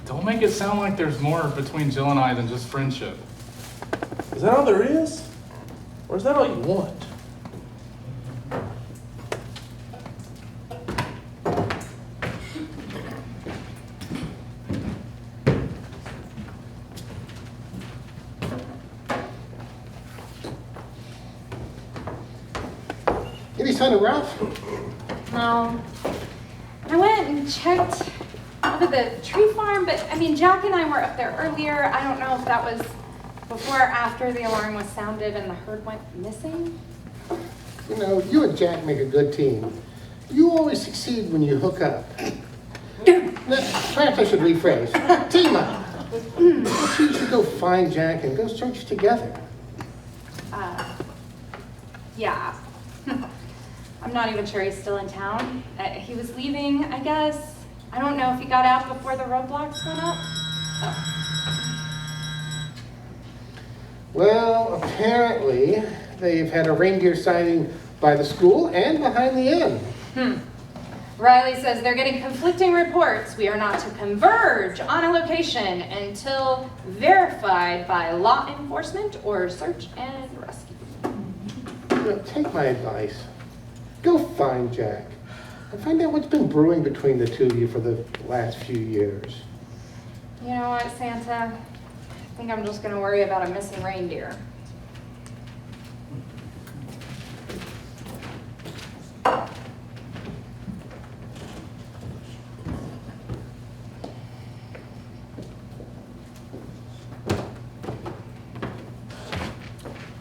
Don't make it sound like there's more between Jill and I than just friendship. Is that all there is? Or is that all you want? Any sign of Ralph? No. I went and checked over the tree farm, but I mean, Jack and I were up there earlier. I don't know if that was before or after the alarm was sounded and the herd went missing. You know, you and Jack make a good team. You always succeed when you hook up. Perhaps I should rephrase. Team up. You should go find Jack and go search together. Yeah. I'm not even sure he's still in town. He was leaving, I guess. I don't know if he got out before the roadblocks went up. Well, apparently they've had a reindeer sighting by the school and behind the inn. Riley says they're getting conflicting reports. We are not to converge on a location until verified by law enforcement or search and rescue. Take my advice. Go find Jack. And find out what's been brewing between the two of you for the last few years. You know what, Santa? I think I'm just gonna worry about a missing reindeer.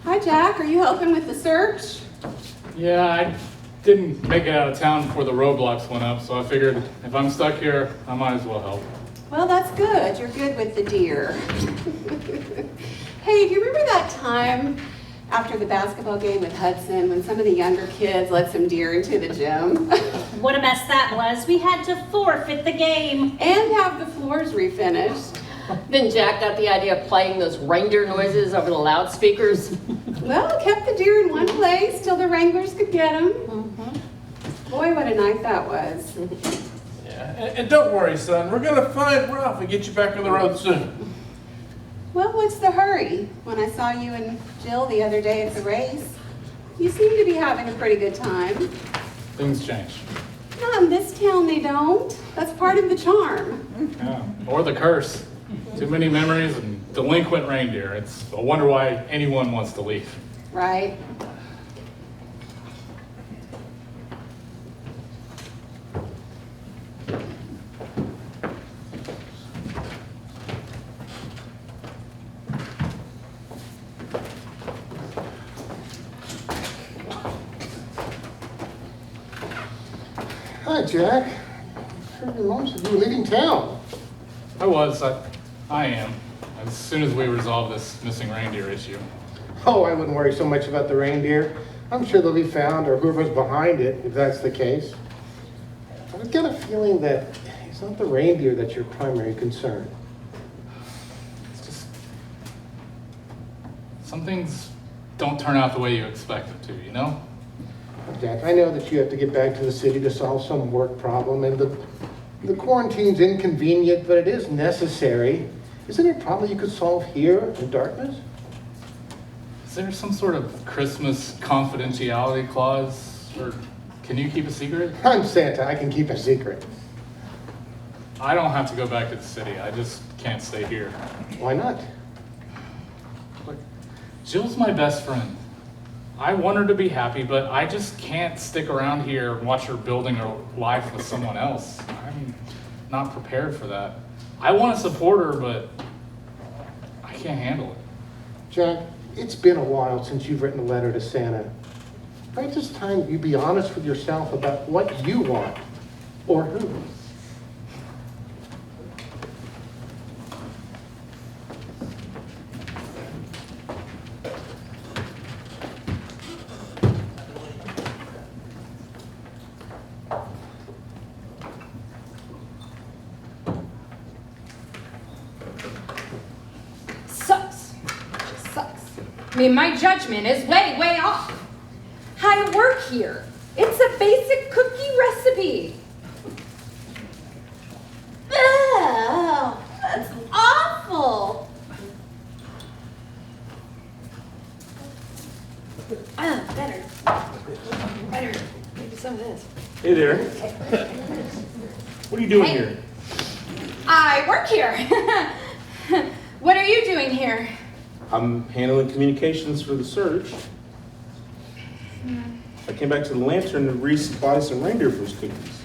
Hi, Jack. Are you helping with the search? Yeah, I didn't make it out of town before the roadblocks went up, so I figured if I'm stuck here, I might as well help. Well, that's good. You're good with the deer. Hey, do you remember that time after the basketball game with Hudson when some of the younger kids let some deer into the gym? What a mess that was. We had to forfeit the game. And have the floors refinished. Then Jack got the idea of playing those reindeer noises over the loudspeakers. Well, kept the deer in one place till the wranglers could get them. Boy, what a night that was. Yeah, and don't worry, son. We're gonna find Ralph and get you back on the road soon. Well, what's the hurry? When I saw you and Jill the other day at the race, you seem to be having a pretty good time. Things change. Not in this town, they don't. That's part of the charm. Yeah. Or the curse. Too many memories and delinquent reindeer. It's a wonder why anyone wants to leave. Right? Hi, Jack. Heard your mom said you were leaving town. I am. As soon as we resolve this missing reindeer issue. Oh, I wouldn't worry so much about the reindeer. I'm sure they'll be found, or whoever's behind it, if that's the case. I've got a feeling that it's not the reindeer that's your primary concern. It's just some things don't turn out the way you expect them to, you know? Jack, I know that you have to get back to the city to solve some work problem, and the quarantine's inconvenient, but it is necessary. Isn't it a problem you could solve here in Dartmouth? Is there some sort of Christmas confidentiality clause? Or can you keep a secret? I'm Santa, I can keep a secret. I don't have to go back to the city. I just can't stay here. Why not? Look, Jill's my best friend. I want her to be happy, but I just can't stick around here and watch her building her life with someone else. I'm not prepared for that. I want to support her, but I can't handle it. Jack, it's been a while since you've written a letter to Santa. Perhaps it's time you be honest with yourself about what you want, or who. Sucks. Just sucks. I mean, my judgment is way, way off. I work here. It's a basic cookie recipe. Oh, that's awful. Better. Maybe some of this. Hey there. What are you doing Hey. here? I work here. What are you doing here? I'm handling communications for the search. I came back to the Lantern to resupply some reindeer food cookies.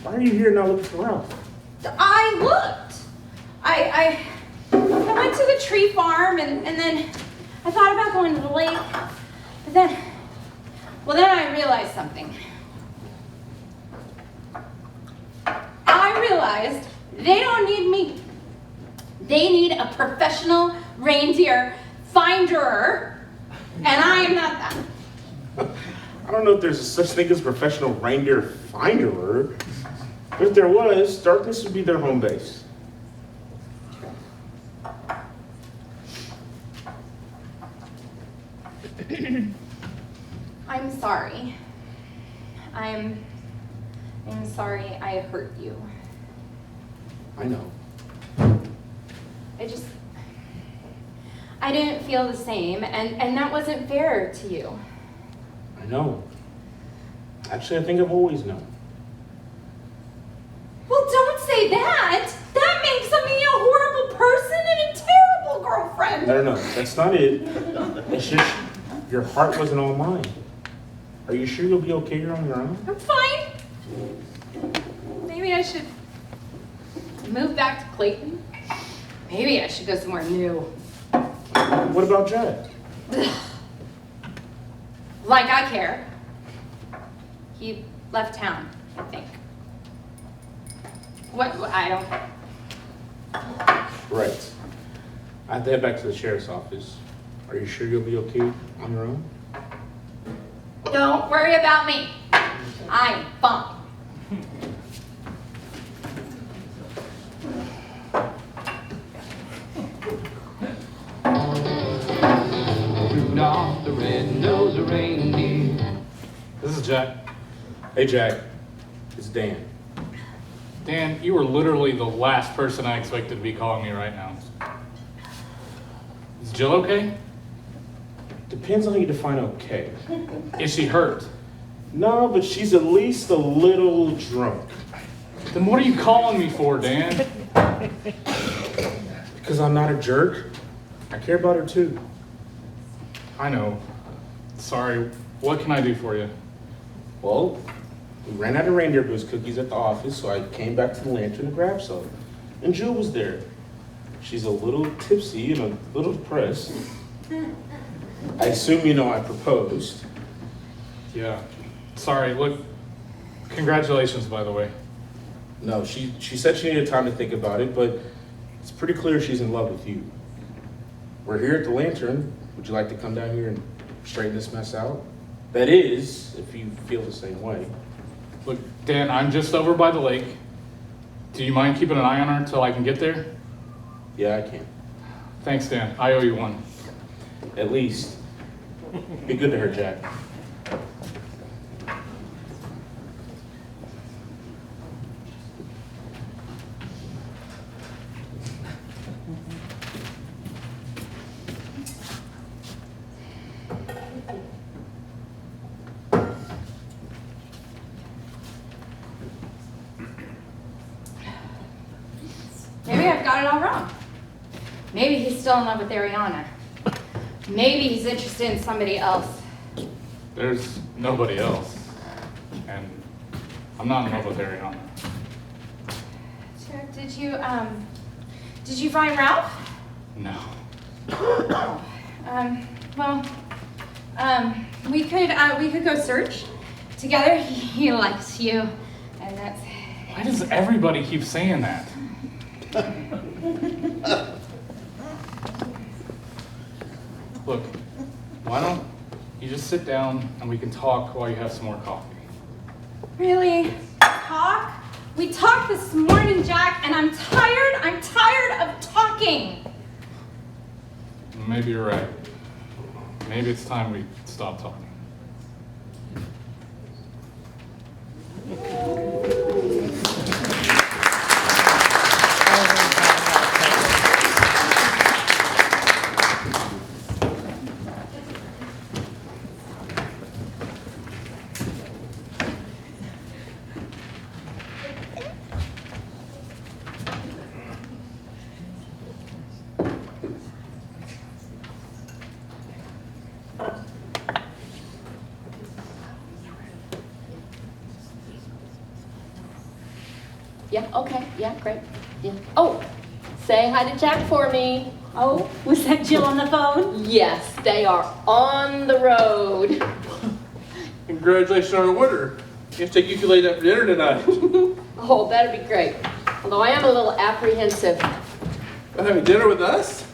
Why are you here not looking for Ralph? I looked. I went to the tree farm and then I thought about going to the lake. But then I realized something. I realized they don't need me. They need a professional reindeer finderer, and I am not that. I don't know if there's such thing as professional reindeer finderer. But if there was, Darkness would be their home base. I'm sorry. I'm I'm sorry I hurt you. I know. I didn't feel the same, and that wasn't fair to you. I know. Actually, I think I've always known. Well, don't say that! That makes me a horrible person and a terrible girlfriend! No, that's not it. It's just your heart wasn't all mine. Are you sure you'll be okay here on your own? I'm fine. Maybe I should move back to Clayton. Maybe I should go somewhere new. What about Jack? Like I care. He left town, I think. What? I don't. Right. I have to head back to the sheriff's office. Are you sure you'll be okay on your own? Don't worry about me. I'm fine. Rudolph the red-nosed reindeer. This is Jack. Hey, Jack. It's Dan. Dan, you are literally the last person I expected to be calling me right now. Is Jill okay? Depends on how you define okay. Is she hurt? No, but she's at least a little drunk. Then what are you calling me for, Dan? Because I'm not a jerk. I care about her too. I know. Sorry, what can I do for you? Well, we ran out of reindeer goose cookies at the office, so I came back to the Lantern to grab some. And Jill was there. She's a little tipsy and a little depressed. I assume you know I proposed. Yeah. Sorry, look, congratulations, by the way. No, she said she needed time to think about it, but it's pretty clear she's in love with you. We're here at the Lantern. Would you like to come down here and straighten this mess out? That is, if you feel the same way. Look, Dan, I'm just over by the lake. Do you mind keeping an eye on her until I can get there? Yeah, I can. Thanks, Dan. I owe you one. At least. Be good to her, Jack. Maybe I've got it all wrong. Maybe he's still in love with Ariana. Maybe he's interested in somebody else. There's nobody else. And I'm not in love with Ariana. Jack, did you find Ralph? No. We could go search together. He likes you, and that's. Why does everybody keep saying that? Look, why don't you just sit down and we can talk while you have some more coffee? Really? Talk? We talked this morning, Jack, and I'm tired. I'm tired of talking. Maybe you're right. Maybe it's time we stop talking. Yeah, okay, yeah, great. Yeah. Oh, say hi to Jack for me. Oh, was that Jill on the phone? Yes, they are on the road. Congratulations on the winter. Can't take you too late after dinner tonight. Oh, that'd be great. Although I am a little apprehensive. Having dinner with us?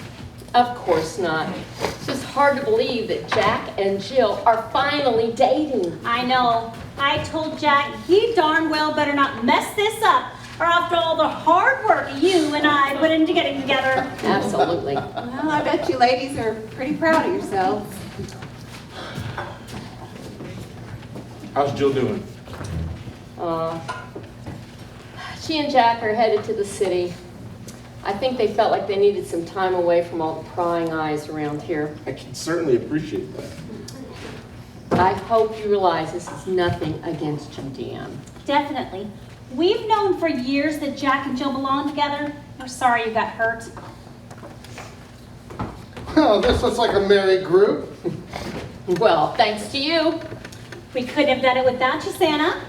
Of course not. It's just hard to believe that Jack and Jill are finally dating. I know. I told Jack he darn well better not mess this up, or after all the hard work you and I put into getting together. Absolutely. Well, I bet you ladies are pretty proud of yourselves. How's Jill doing? She and Jack are headed to the city. I think they felt like they needed some time away from all the prying eyes around here. I can certainly appreciate that. I hope you realize this is nothing against you, Dan. Definitely. We've known for years that Jack and Jill belong together. We're sorry you got hurt. Well, this looks like a merry group. Well, thanks to you. We couldn't have done it without you, Santa.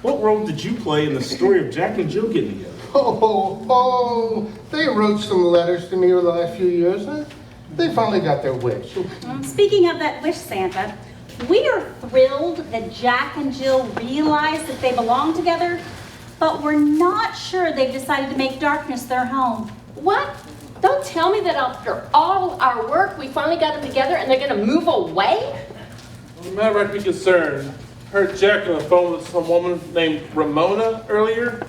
What role did you play in the story of Jack and Jill getting together? Oh, they wrote some letters to me over the last few years. They finally got their wish. Speaking of that wish, Santa, we are thrilled that Jack and Jill realize that they belong together, but we're not sure they've decided to make darkness their home. What? Don't tell me that after all our work, we finally got them together and they're gonna move away? You might right be concerned. Heard Jack on the phone with some woman named Ramona earlier.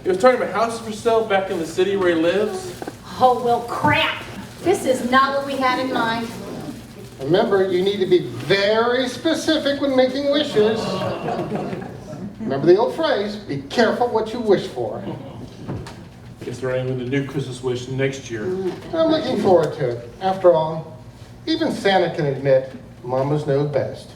He was talking about houses for sale back in the city where he lives. Oh, well, crap. This is not what we had in mind. Remember, you need to be very specific when making wishes. Remember the old phrase, be careful what you wish for. Guess they're aiming the new Christmas wish next year. I'm looking forward to it. After all, even Santa can admit Mamas know best.